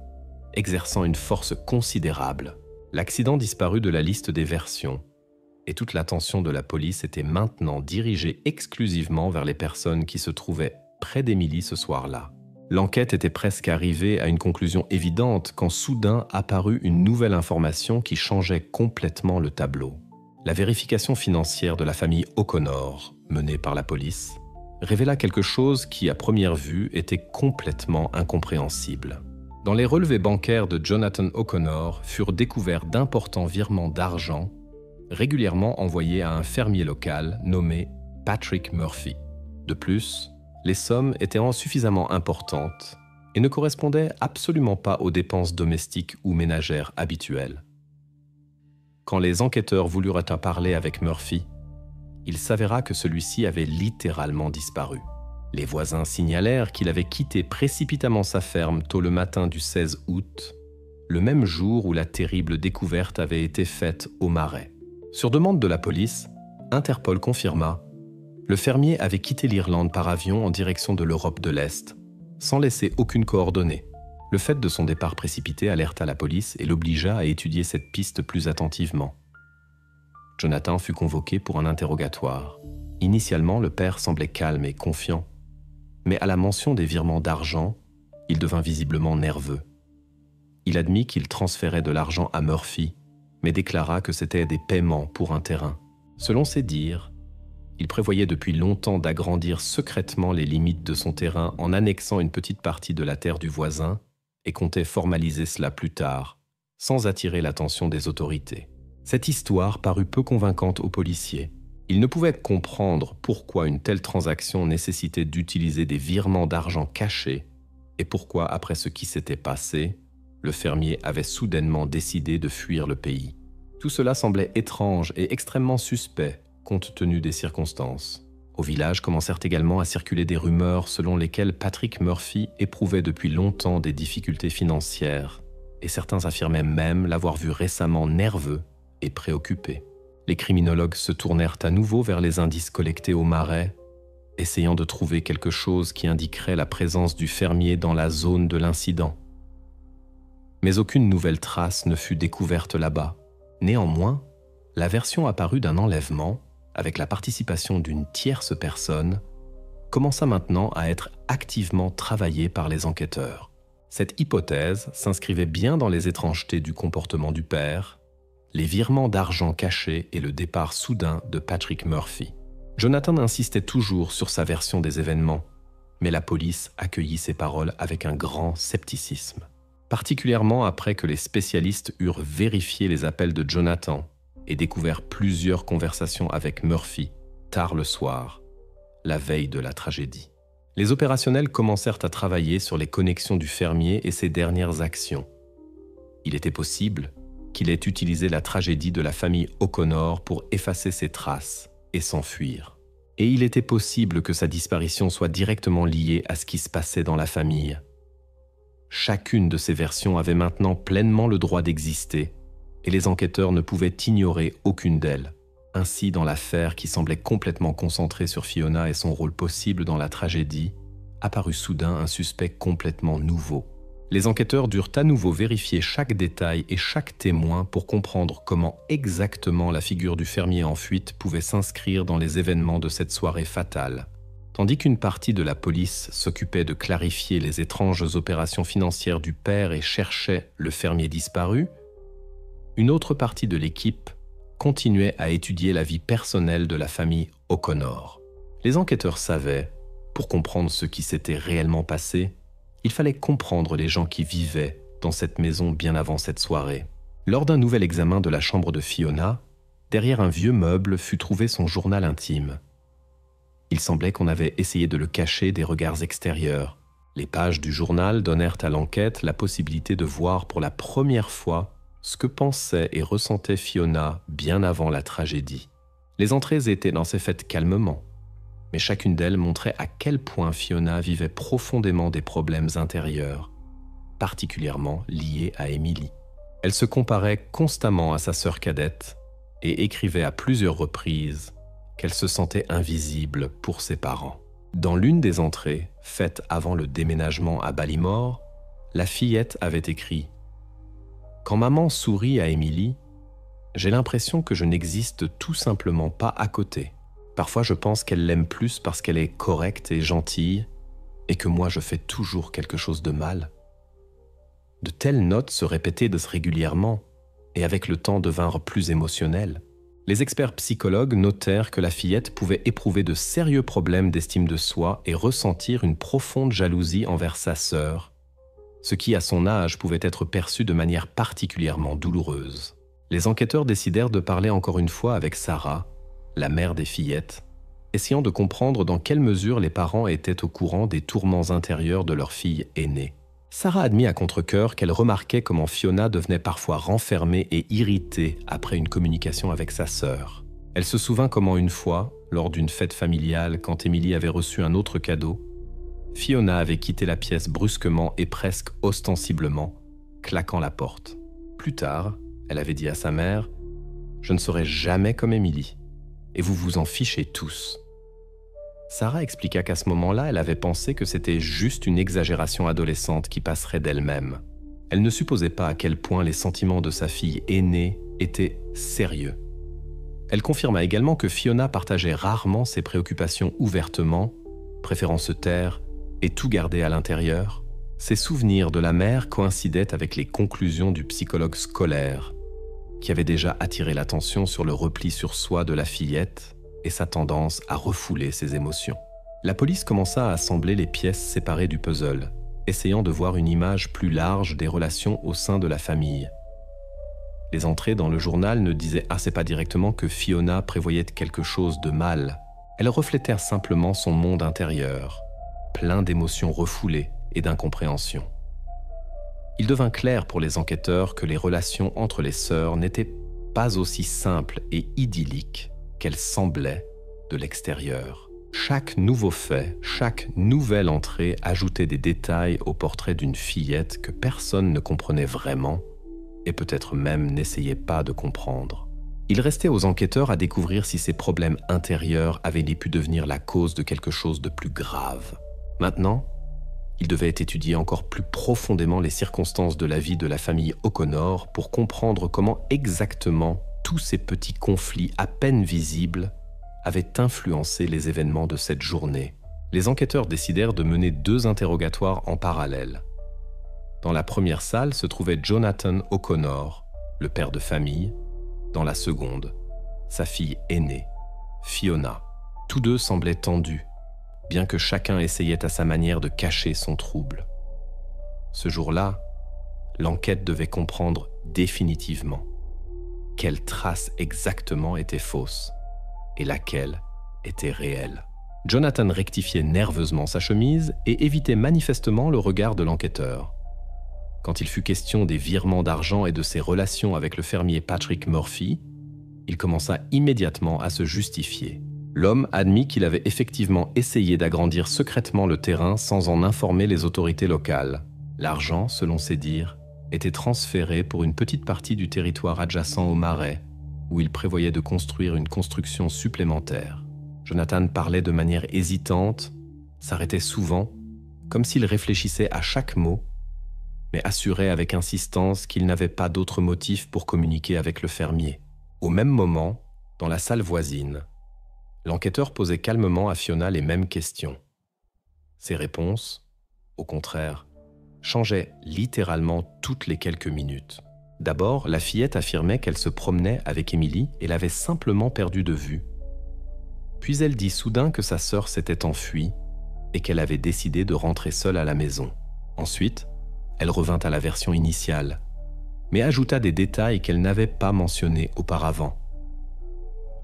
exerçant une force considérable. L'accident disparut de la liste des versions, et toute l'attention de la police était maintenant dirigée exclusivement vers les personnes qui se trouvaient près d'Emily ce soir-là. L'enquête était presque arrivée à une conclusion évidente quand soudain apparut une nouvelle information qui changeait complètement le tableau. La vérification financière de la famille O'Connor, menée par la police, révéla quelque chose qui, à première vue, était complètement incompréhensible. Dans les relevés bancaires de Jonathan O'Connor furent découverts d'importants virements d'argent régulièrement envoyés à un fermier local nommé Patrick Murphy. De plus, les sommes étaient suffisamment importantes et ne correspondaient absolument pas aux dépenses domestiques ou ménagères habituelles. Quand les enquêteurs voulurent en parler avec Murphy, il s'avéra que celui-ci avait littéralement disparu. Les voisins signalèrent qu'il avait quitté précipitamment sa ferme tôt le matin du 16 août, le même jour où la terrible découverte avait été faite au Marais. Sur demande de la police, Interpol confirma « Le fermier avait quitté l'Irlande par avion en direction de l'Europe de l'Est, sans laisser aucune coordonnée. Le fait de son départ précipité alerta la police et l'obligea à étudier cette piste plus attentivement. Jonathan fut convoqué pour un interrogatoire. Initialement, le père semblait calme et confiant, mais à la mention des virements d'argent, il devint visiblement nerveux. Il admit qu'il transférait de l'argent à Murphy, mais déclara que c'était des paiements pour un terrain. Selon ses dires, il prévoyait depuis longtemps d'agrandir secrètement les limites de son terrain en annexant une petite partie de la terre du voisin et comptait formaliser cela plus tard, sans attirer l'attention des autorités. Cette histoire parut peu convaincante aux policiers. Ils ne pouvaient comprendre pourquoi une telle transaction nécessitait d'utiliser des virements d'argent cachés et pourquoi, après ce qui s'était passé, le fermier avait soudainement décidé de fuir le pays. Tout cela semblait étrange et extrêmement suspect, compte tenu des circonstances. Au village commencèrent également à circuler des rumeurs selon lesquelles Patrick Murphy éprouvait depuis longtemps des difficultés financières, et certains affirmaient même l'avoir vu récemment nerveux et préoccupé. Les criminologues se tournèrent à nouveau vers les indices collectés au Marais, essayant de trouver quelque chose qui indiquerait la présence du fermier dans la zone de l'incident. Mais aucune nouvelle trace ne fut découverte là-bas. Néanmoins, la version apparue d'un enlèvement, avec la participation d'une tierce personne, commença maintenant à être activement travaillée par les enquêteurs. Cette hypothèse s'inscrivait bien dans les étrangetés du comportement du père, les virements d'argent cachés et le départ soudain de Patrick Murphy. Jonathan insistait toujours sur sa version des événements, mais la police accueillit ses paroles avec un grand scepticisme. Particulièrement après que les spécialistes eurent vérifié les appels de Jonathan et découvert plusieurs conversations avec Murphy, tard le soir, la veille de la tragédie. Les opérationnels commencèrent à travailler sur les connexions du fermier et ses dernières actions. Il était possible qu'il ait utilisé la tragédie de la famille O'Connor pour effacer ses traces et s'enfuir. Et il était possible que sa disparition soit directement liée à ce qui se passait dans la famille. Chacune de ces versions avait maintenant pleinement le droit d'exister, et les enquêteurs ne pouvaient ignorer aucune d'elles. Ainsi, dans l'affaire qui semblait complètement concentrée sur Fiona et son rôle possible dans la tragédie, apparut soudain un suspect complètement nouveau. Les enquêteurs durent à nouveau vérifier chaque détail et chaque témoin pour comprendre comment exactement la figure du fermier en fuite pouvait s'inscrire dans les événements de cette soirée fatale. Tandis qu'une partie de la police s'occupait de clarifier les étranges opérations financières du père et cherchait le fermier disparu, une autre partie de l'équipe continuait à étudier la vie personnelle de la famille O'Connor. Les enquêteurs savaient, pour comprendre ce qui s'était réellement passé, Il fallait comprendre les gens qui vivaient dans cette maison bien avant cette soirée. Lors d'un nouvel examen de la chambre de Fiona, derrière un vieux meuble fut trouvé son journal intime. Il semblait qu'on avait essayé de le cacher des regards extérieurs. Les pages du journal donnèrent à l'enquête la possibilité de voir pour la première fois ce que pensait et ressentait Fiona bien avant la tragédie. Les entrées étaient dans ces fêtes calmement, mais chacune d'elles montrait à quel point Fiona vivait profondément des problèmes intérieurs, particulièrement liés à Emily. Elle se comparait constamment à sa sœur cadette et écrivait à plusieurs reprises qu'elle se sentait invisible pour ses parents. Dans l'une des entrées, faite avant le déménagement à Ballymore, la fillette avait écrit « Quand maman sourit à Emily, j'ai l'impression que je n'existe tout simplement pas à côté. Parfois je pense qu'elle l'aime plus parce qu'elle est correcte et gentille et que moi je fais toujours quelque chose de mal. » De telles notes se répétaient régulièrement et avec le temps devinrent plus émotionnelles. Les experts psychologues notèrent que la fillette pouvait éprouver de sérieux problèmes d'estime de soi et ressentir une profonde jalousie envers sa sœur, ce qui à son âge pouvait être perçu de manière particulièrement douloureuse. Les enquêteurs décidèrent de parler encore une fois avec Sarah, la mère des fillettes, essayant de comprendre dans quelle mesure les parents étaient au courant des tourments intérieurs de leur fille aînée. Sarah admit à contre-cœur qu'elle remarquait comment Fiona devenait parfois renfermée et irritée après une communication avec sa sœur. Elle se souvint comment une fois, lors d'une fête familiale, quand Emily avait reçu un autre cadeau, Fiona avait quitté la pièce brusquement et presque ostensiblement, claquant la porte. Plus tard, elle avait dit à sa mère « Je ne serai jamais comme Emily, et vous vous en fichez tous. » Sarah expliqua qu'à ce moment-là, elle avait pensé que c'était juste une exagération adolescente qui passerait d'elle-même. Elle ne supposait pas à quel point les sentiments de sa fille aînée étaient sérieux. Elle confirma également que Fiona partageait rarement ses préoccupations ouvertement, préférant se taire et tout garder à l'intérieur. Ses souvenirs de la mère coïncidaient avec les conclusions du psychologue scolaire, qui avait déjà attiré l'attention sur le repli sur soi de la fillette et sa tendance à refouler ses émotions. La police commença à assembler les pièces séparées du puzzle, essayant de voir une image plus large des relations au sein de la famille. Les entrées dans le journal ne disaient assez pas directement que Fiona prévoyait quelque chose de mal. Elles reflétèrent simplement son monde intérieur, plein d'émotions refoulées et d'incompréhension. Il devint clair pour les enquêteurs que les relations entre les sœurs n'étaient pas aussi simples et idylliques qu'elles semblaient de l'extérieur. Chaque nouveau fait, chaque nouvelle entrée ajoutait des détails au portrait d'une fillette que personne ne comprenait vraiment et peut-être même n'essayait pas de comprendre. Il restait aux enquêteurs à découvrir si ces problèmes intérieurs avaient pu devenir la cause de quelque chose de plus grave. Maintenant, il devait étudier encore plus profondément les circonstances de la vie de la famille O'Connor pour comprendre comment exactement tous ces petits conflits à peine visibles avaient influencé les événements de cette journée. Les enquêteurs décidèrent de mener 2 interrogatoires en parallèle. Dans la première salle se trouvait Jonathan O'Connor, le père de famille. Dans la seconde, sa fille aînée, Fiona. Tous deux semblaient tendus, bien que chacun essayait à sa manière de cacher son trouble. Ce jour-là, l'enquête devait comprendre définitivement quelle trace exactement était fausse et laquelle était réelle. Jonathan rectifiait nerveusement sa chemise et évitait manifestement le regard de l'enquêteur. Quand il fut question des virements d'argent et de ses relations avec le fermier Patrick Murphy, il commença immédiatement à se justifier. L'homme admit qu'il avait effectivement essayé d'agrandir secrètement le terrain sans en informer les autorités locales. L'argent, selon ses dires, était transféré pour une petite partie du territoire adjacent au marais, où il prévoyait de construire une construction supplémentaire. Jonathan parlait de manière hésitante, s'arrêtait souvent, comme s'il réfléchissait à chaque mot, mais assurait avec insistance qu'il n'avait pas d'autre motif pour communiquer avec le fermier. Au même moment, dans la salle voisine, l'enquêteur posait calmement à Fiona les mêmes questions. Ses réponses, au contraire, changeaient littéralement toutes les quelques minutes. D'abord, la fillette affirmait qu'elle se promenait avec Emily et l'avait simplement perdue de vue. Puis elle dit soudain que sa sœur s'était enfuie et qu'elle avait décidé de rentrer seule à la maison. Ensuite, elle revint à la version initiale, mais ajouta des détails qu'elle n'avait pas mentionnés auparavant.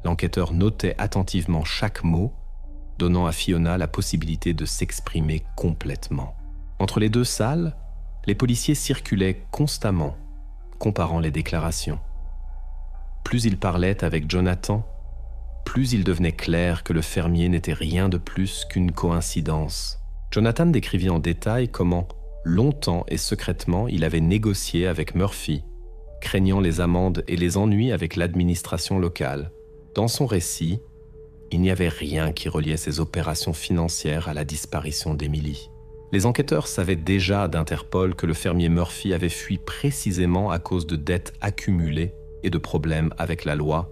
L'enquêteur notait attentivement chaque mot, donnant à Fiona la possibilité de s'exprimer complètement. Entre les deux salles, les policiers circulaient constamment, comparant les déclarations. Plus ils parlaient avec Jonathan, plus il devenait clair que le fermier n'était rien de plus qu'une coïncidence. Jonathan décrivit en détail comment, longtemps et secrètement, il avait négocié avec Murphy, craignant les amendes et les ennuis avec l'administration locale. Dans son récit, il n'y avait rien qui reliait ses opérations financières à la disparition d'Emily. Les enquêteurs savaient déjà d'Interpol que le fermier Murphy avait fui précisément à cause de dettes accumulées et de problèmes avec la loi,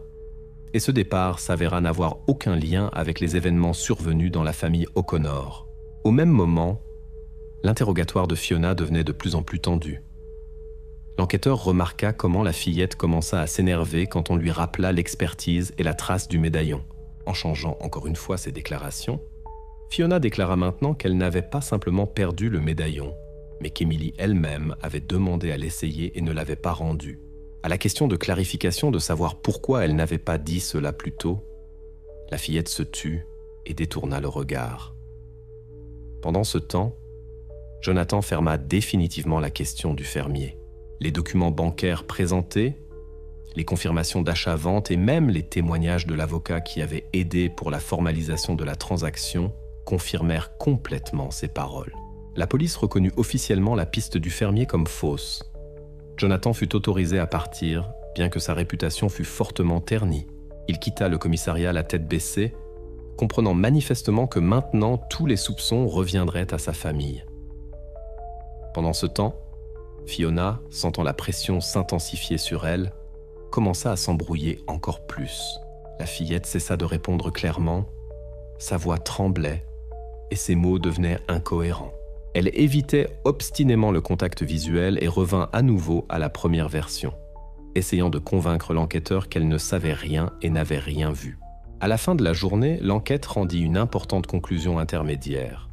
et ce départ s'avéra n'avoir aucun lien avec les événements survenus dans la famille O'Connor. Au même moment, l'interrogatoire de Fiona devenait de plus en plus tendu. L'enquêteur remarqua comment la fillette commença à s'énerver quand on lui rappela l'expertise et la trace du médaillon. En changeant encore une fois ses déclarations, Fiona déclara maintenant qu'elle n'avait pas simplement perdu le médaillon, mais qu'Emily elle-même avait demandé à l'essayer et ne l'avait pas rendu. À la question de clarification de savoir pourquoi elle n'avait pas dit cela plus tôt, la fillette se tut et détourna le regard. Pendant ce temps, Jonathan ferma définitivement la question du fermier. Les documents bancaires présentés, les confirmations d'achat-vente et même les témoignages de l'avocat qui avait aidé pour la formalisation de la transaction confirmèrent complètement ses paroles. La police reconnut officiellement la piste du fermier comme fausse. Jonathan fut autorisé à partir, bien que sa réputation fût fortement ternie. Il quitta le commissariat la tête baissée, comprenant manifestement que maintenant tous les soupçons reviendraient à sa famille. Pendant ce temps, Fiona, sentant la pression s'intensifier sur elle, commença à s'embrouiller encore plus. La fillette cessa de répondre clairement, sa voix tremblait et ses mots devenaient incohérents. Elle évitait obstinément le contact visuel et revint à nouveau à la première version, essayant de convaincre l'enquêteur qu'elle ne savait rien et n'avait rien vu. À la fin de la journée, l'enquête rendit une importante conclusion intermédiaire.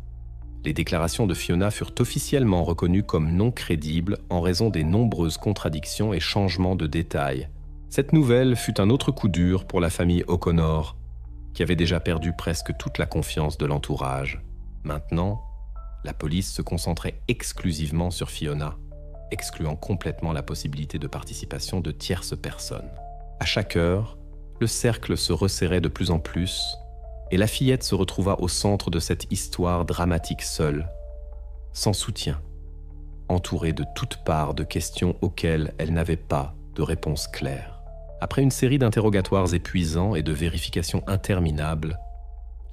Les déclarations de Fiona furent officiellement reconnues comme non crédibles en raison des nombreuses contradictions et changements de détails. Cette nouvelle fut un autre coup dur pour la famille O'Connor, qui avait déjà perdu presque toute la confiance de l'entourage. Maintenant, la police se concentrait exclusivement sur Fiona, excluant complètement la possibilité de participation de tierces personnes. À chaque heure, le cercle se resserrait de plus en plus, et la fillette se retrouva au centre de cette histoire dramatique seule, sans soutien, entourée de toutes parts de questions auxquelles elle n'avait pas de réponse claire. Après une série d'interrogatoires épuisants et de vérifications interminables,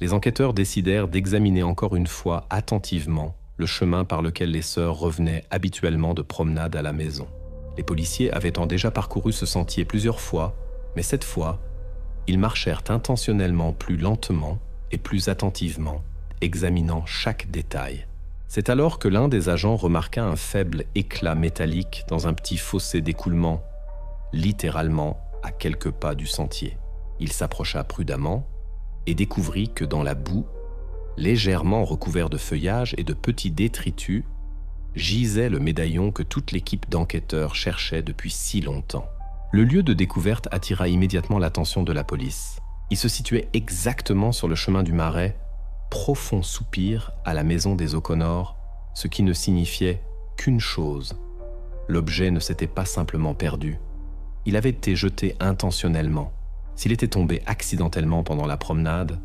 les enquêteurs décidèrent d'examiner encore une fois attentivement le chemin par lequel les sœurs revenaient habituellement de promenade à la maison. Les policiers avaient déjà parcouru ce sentier plusieurs fois, mais cette fois, ils marchèrent intentionnellement plus lentement et plus attentivement, examinant chaque détail. C'est alors que l'un des agents remarqua un faible éclat métallique dans un petit fossé d'écoulement, littéralement à quelques pas du sentier. Il s'approcha prudemment et découvrit que dans la boue, légèrement recouvert de feuillage et de petits détritus, gisait le médaillon que toute l'équipe d'enquêteurs cherchait depuis si longtemps. Le lieu de découverte attira immédiatement l'attention de la police. Il se situait exactement sur le chemin du Marais, profond soupir à la maison des O'Connor, ce qui ne signifiait qu'une chose. L'objet ne s'était pas simplement perdu. Il avait été jeté intentionnellement. S'il était tombé accidentellement pendant la promenade,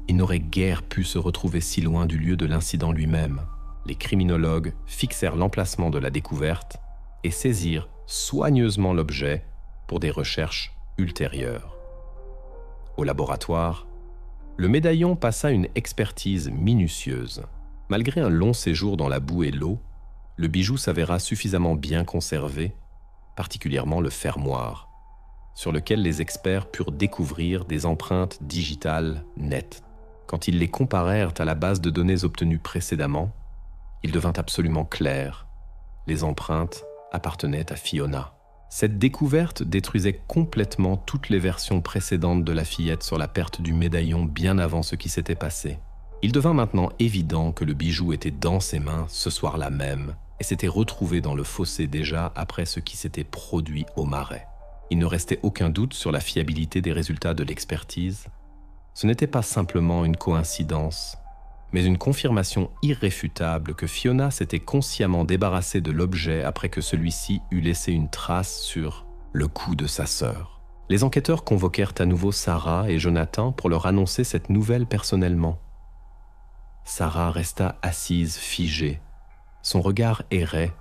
il n'aurait guère pu se retrouver si loin du lieu de l'incident lui-même. Les criminologues fixèrent l'emplacement de la découverte et saisirent soigneusement l'objet pour des recherches ultérieures. Au laboratoire, le médaillon passa une expertise minutieuse. Malgré un long séjour dans la boue et l'eau, le bijou s'avéra suffisamment bien conservé, particulièrement le fermoir, sur lequel les experts purent découvrir des empreintes digitales nettes. Quand ils les comparèrent à la base de données obtenue précédemment, il devint absolument clair. Les empreintes appartenaient à Fiona. Cette découverte détruisait complètement toutes les versions précédentes de la fillette sur la perte du médaillon bien avant ce qui s'était passé. Il devint maintenant évident que le bijou était dans ses mains ce soir-là même et s'était retrouvé dans le fossé déjà après ce qui s'était produit au marais. Il ne restait aucun doute sur la fiabilité des résultats de l'expertise. Ce n'était pas simplement une coïncidence, mais une confirmation irréfutable que Fiona s'était consciemment débarrassée de l'objet après que celui-ci eut laissé une trace sur le cou de sa sœur. Les enquêteurs convoquèrent à nouveau Sarah et Jonathan pour leur annoncer cette nouvelle personnellement. Sarah resta assise, figée. Son regard errait,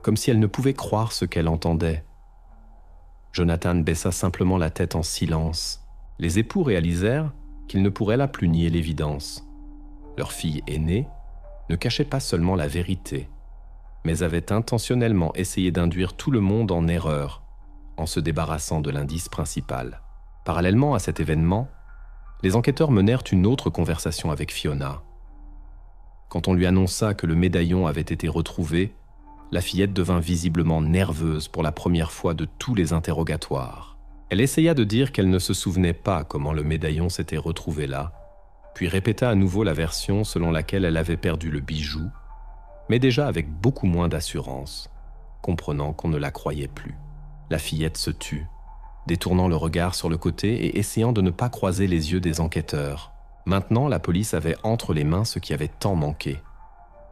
comme si elle ne pouvait croire ce qu'elle entendait. Jonathan baissa simplement la tête en silence. Les époux réalisèrent qu'ils ne pourraient là plus nier l'évidence. Leur fille aînée ne cachait pas seulement la vérité, mais avait intentionnellement essayé d'induire tout le monde en erreur en se débarrassant de l'indice principal. Parallèlement à cet événement, les enquêteurs menèrent une autre conversation avec Fiona. Quand on lui annonça que le médaillon avait été retrouvé, la fillette devint visiblement nerveuse pour la première fois de tous les interrogatoires. Elle essaya de dire qu'elle ne se souvenait pas comment le médaillon s'était retrouvé là, puis répéta à nouveau la version selon laquelle elle avait perdu le bijou, mais déjà avec beaucoup moins d'assurance, comprenant qu'on ne la croyait plus. La fillette se tut, détournant le regard sur le côté et essayant de ne pas croiser les yeux des enquêteurs. Maintenant, la police avait entre les mains ce qui avait tant manqué.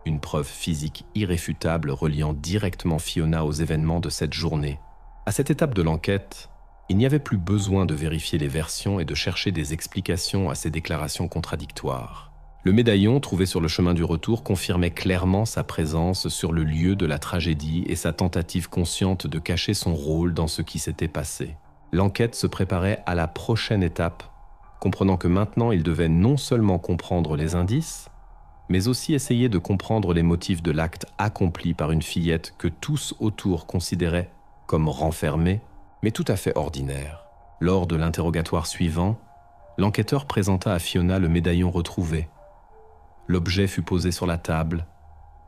Une preuve physique irréfutable reliant directement Fiona aux événements de cette journée. À cette étape de l'enquête, il n'y avait plus besoin de vérifier les versions et de chercher des explications à ces déclarations contradictoires. Le médaillon trouvé sur le chemin du retour confirmait clairement sa présence sur le lieu de la tragédie et sa tentative consciente de cacher son rôle dans ce qui s'était passé. L'enquête se préparait à la prochaine étape, comprenant que maintenant il devait non seulement comprendre les indices, mais aussi essayer de comprendre les motifs de l'acte accompli par une fillette que tous autour considéraient comme renfermée, mais tout à fait ordinaire. Lors de l'interrogatoire suivant, l'enquêteur présenta à Fiona le médaillon retrouvé. L'objet fut posé sur la table,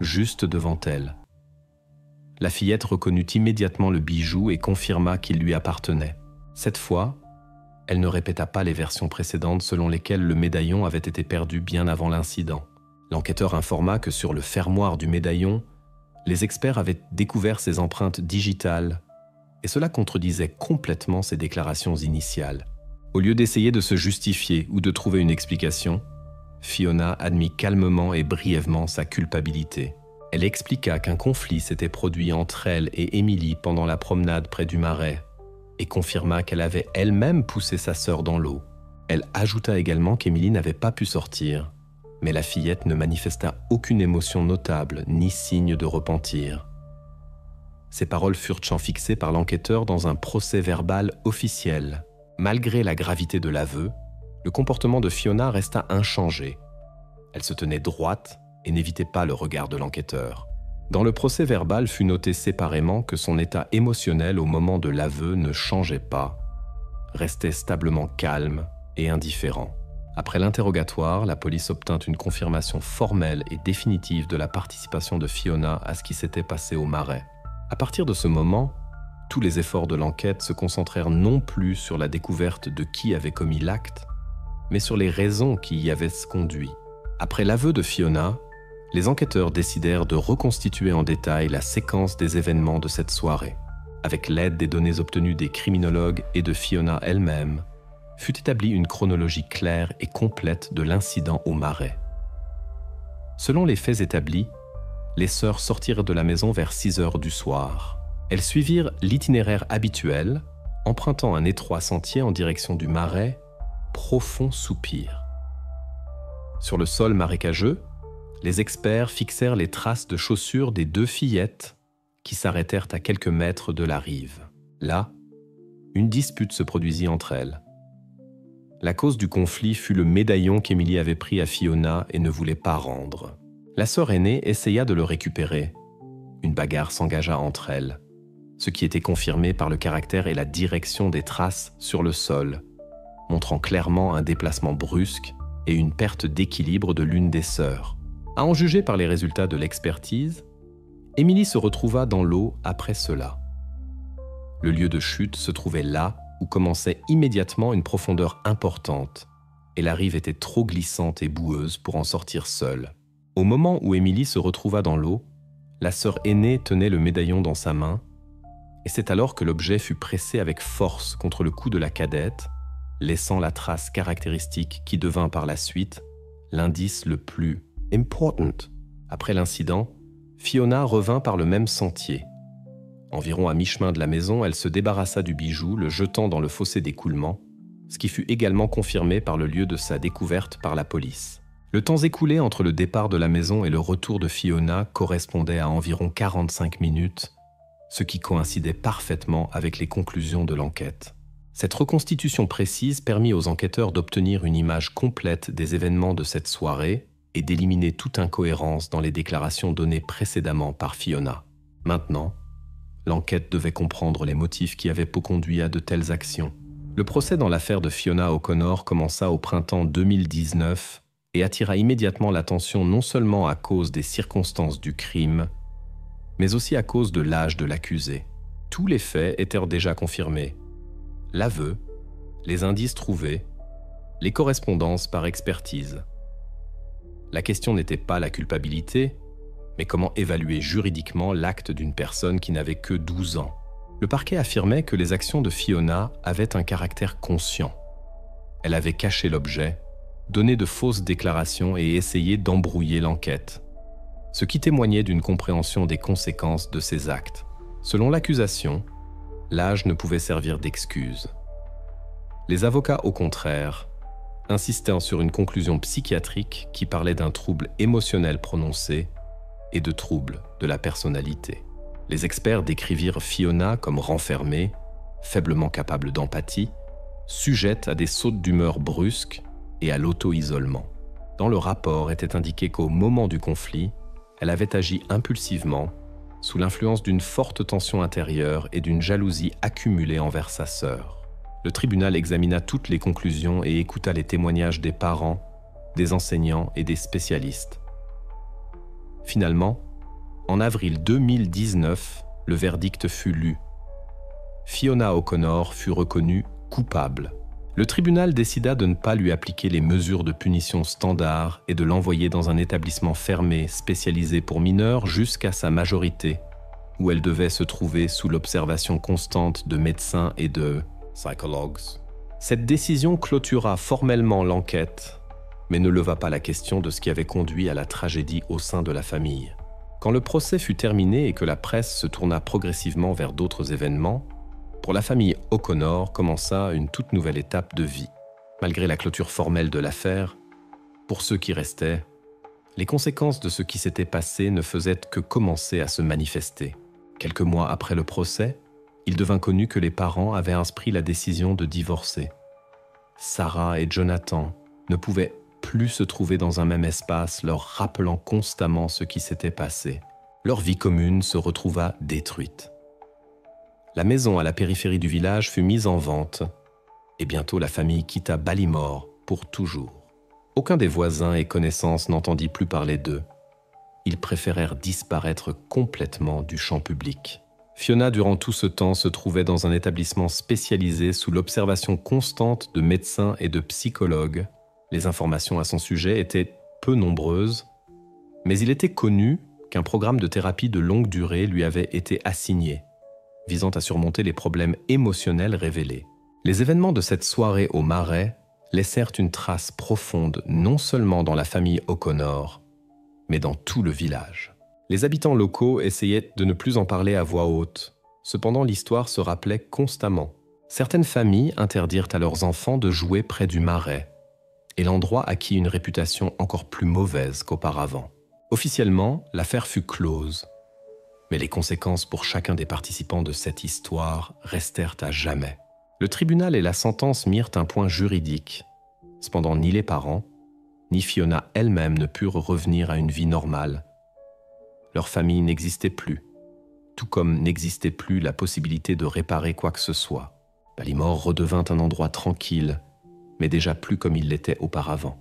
juste devant elle. La fillette reconnut immédiatement le bijou et confirma qu'il lui appartenait. Cette fois, elle ne répéta pas les versions précédentes selon lesquelles le médaillon avait été perdu bien avant l'incident. L'enquêteur informa que sur le fermoir du médaillon, les experts avaient découvert ses empreintes digitales, et cela contredisait complètement ses déclarations initiales. Au lieu d'essayer de se justifier ou de trouver une explication, Fiona admit calmement et brièvement sa culpabilité. Elle expliqua qu'un conflit s'était produit entre elle et Emily pendant la promenade près du marais et confirma qu'elle avait elle-même poussé sa sœur dans l'eau. Elle ajouta également qu'Emily n'avait pas pu sortir, mais la fillette ne manifesta aucune émotion notable ni signe de repentir. Ces paroles furent fixées par l'enquêteur dans un procès-verbal officiel. Malgré la gravité de l'aveu, le comportement de Fiona resta inchangé. Elle se tenait droite et n'évitait pas le regard de l'enquêteur. Dans le procès-verbal fut noté séparément que son état émotionnel au moment de l'aveu ne changeait pas, restait stablement calme et indifférent. Après l'interrogatoire, la police obtint une confirmation formelle et définitive de la participation de Fiona à ce qui s'était passé au marais. À partir de ce moment, tous les efforts de l'enquête se concentrèrent non plus sur la découverte de qui avait commis l'acte, mais sur les raisons qui y avaient conduit. Après l'aveu de Fiona, les enquêteurs décidèrent de reconstituer en détail la séquence des événements de cette soirée. Avec l'aide des données obtenues des criminologues et de Fiona elle-même, fut établie une chronologie claire et complète de l'incident au marais. Selon les faits établis, les sœurs sortirent de la maison vers 6 heures du soir. Elles suivirent l'itinéraire habituel, empruntant un étroit sentier en direction du marais, profond soupir. Sur le sol marécageux, les experts fixèrent les traces de chaussures des 2 fillettes qui s'arrêtèrent à quelques mètres de la rive. Là, une dispute se produisit entre elles. La cause du conflit fut le médaillon qu'Emily avait pris à Fiona et ne voulait pas rendre. La sœur aînée essaya de le récupérer. Une bagarre s'engagea entre elles, ce qui était confirmé par le caractère et la direction des traces sur le sol, montrant clairement un déplacement brusque et une perte d'équilibre de l'une des sœurs. À en juger par les résultats de l'expertise, Emily se retrouva dans l'eau après cela. Le lieu de chute se trouvait là où commençait immédiatement une profondeur importante et la rive était trop glissante et boueuse pour en sortir seule. Au moment où Emily se retrouva dans l'eau, la sœur aînée tenait le médaillon dans sa main, et c'est alors que l'objet fut pressé avec force contre le cou de la cadette, laissant la trace caractéristique qui devint par la suite l'indice le plus important. Après l'incident, Fiona revint par le même sentier. Environ à mi-chemin de la maison, elle se débarrassa du bijou, le jetant dans le fossé d'écoulement, ce qui fut également confirmé par le lieu de sa découverte par la police. Le temps écoulé entre le départ de la maison et le retour de Fiona correspondait à environ 45 minutes, ce qui coïncidait parfaitement avec les conclusions de l'enquête. Cette reconstitution précise permit aux enquêteurs d'obtenir une image complète des événements de cette soirée et d'éliminer toute incohérence dans les déclarations données précédemment par Fiona. Maintenant, l'enquête devait comprendre les motifs qui avaient conduit à de telles actions. Le procès dans l'affaire de Fiona O'Connor commença au printemps 2019 et attira immédiatement l'attention non seulement à cause des circonstances du crime, mais aussi à cause de l'âge de l'accusé. Tous les faits étaient déjà confirmés. L'aveu, les indices trouvés, les correspondances par expertise. La question n'était pas la culpabilité, mais comment évaluer juridiquement l'acte d'une personne qui n'avait que 12 ans. Le parquet affirmait que les actions de Fiona avaient un caractère conscient. Elle avait caché l'objet, donné de fausses déclarations et essayé d'embrouiller l'enquête, ce qui témoignait d'une compréhension des conséquences de ses actes. Selon l'accusation, l'âge ne pouvait servir d'excuse. Les avocats, au contraire, insistant sur une conclusion psychiatrique qui parlait d'un trouble émotionnel prononcé et de troubles de la personnalité. Les experts décrivirent Fiona comme renfermée, faiblement capable d'empathie, sujette à des sautes d'humeur brusques et à l'auto-isolement. Dans le rapport était indiqué qu'au moment du conflit, elle avait agi impulsivement, sous l'influence d'une forte tension intérieure et d'une jalousie accumulée envers sa sœur. Le tribunal examina toutes les conclusions et écouta les témoignages des parents, des enseignants et des spécialistes. Finalement, en avril 2019, le verdict fut lu. Fiona O'Connor fut reconnue coupable. Le tribunal décida de ne pas lui appliquer les mesures de punition standards et de l'envoyer dans un établissement fermé spécialisé pour mineurs jusqu'à sa majorité, où elle devait se trouver sous l'observation constante de médecins et de psychologues. Cette décision clôtura formellement l'enquête, mais ne leva pas la question de ce qui avait conduit à la tragédie au sein de la famille. Quand le procès fut terminé et que la presse se tourna progressivement vers d'autres événements, pour la famille O'Connor commença une toute nouvelle étape de vie. Malgré la clôture formelle de l'affaire, pour ceux qui restaient, les conséquences de ce qui s'était passé ne faisaient que commencer à se manifester. Quelques mois après le procès, il devint connu que les parents avaient pris la décision de divorcer. Sarah et Jonathan ne pouvaient plus se trouver dans un même espace, leur rappelant constamment ce qui s'était passé. Leur vie commune se retrouva détruite. La maison à la périphérie du village fut mise en vente et bientôt la famille quitta Ballymore pour toujours. Aucun des voisins et connaissances n'entendit plus parler d'eux. Ils préférèrent disparaître complètement du champ public. Fiona, durant tout ce temps, se trouvait dans un établissement spécialisé sous l'observation constante de médecins et de psychologues. Les informations à son sujet étaient peu nombreuses, mais il était connu qu'un programme de thérapie de longue durée lui avait été assigné, visant à surmonter les problèmes émotionnels révélés. Les événements de cette soirée au Marais laissèrent une trace profonde non seulement dans la famille O'Connor, mais dans tout le village. Les habitants locaux essayaient de ne plus en parler à voix haute. Cependant, l'histoire se rappelait constamment. Certaines familles interdirent à leurs enfants de jouer près du Marais, et l'endroit acquit une réputation encore plus mauvaise qu'auparavant. Officiellement, l'affaire fut close, mais les conséquences pour chacun des participants de cette histoire restèrent à jamais. Le tribunal et la sentence mirent un point juridique. Cependant, ni les parents, ni Fiona elle-même ne purent revenir à une vie normale. Leur famille n'existait plus, tout comme n'existait plus la possibilité de réparer quoi que ce soit. Ballymore redevint un endroit tranquille, mais déjà plus comme il l'était auparavant.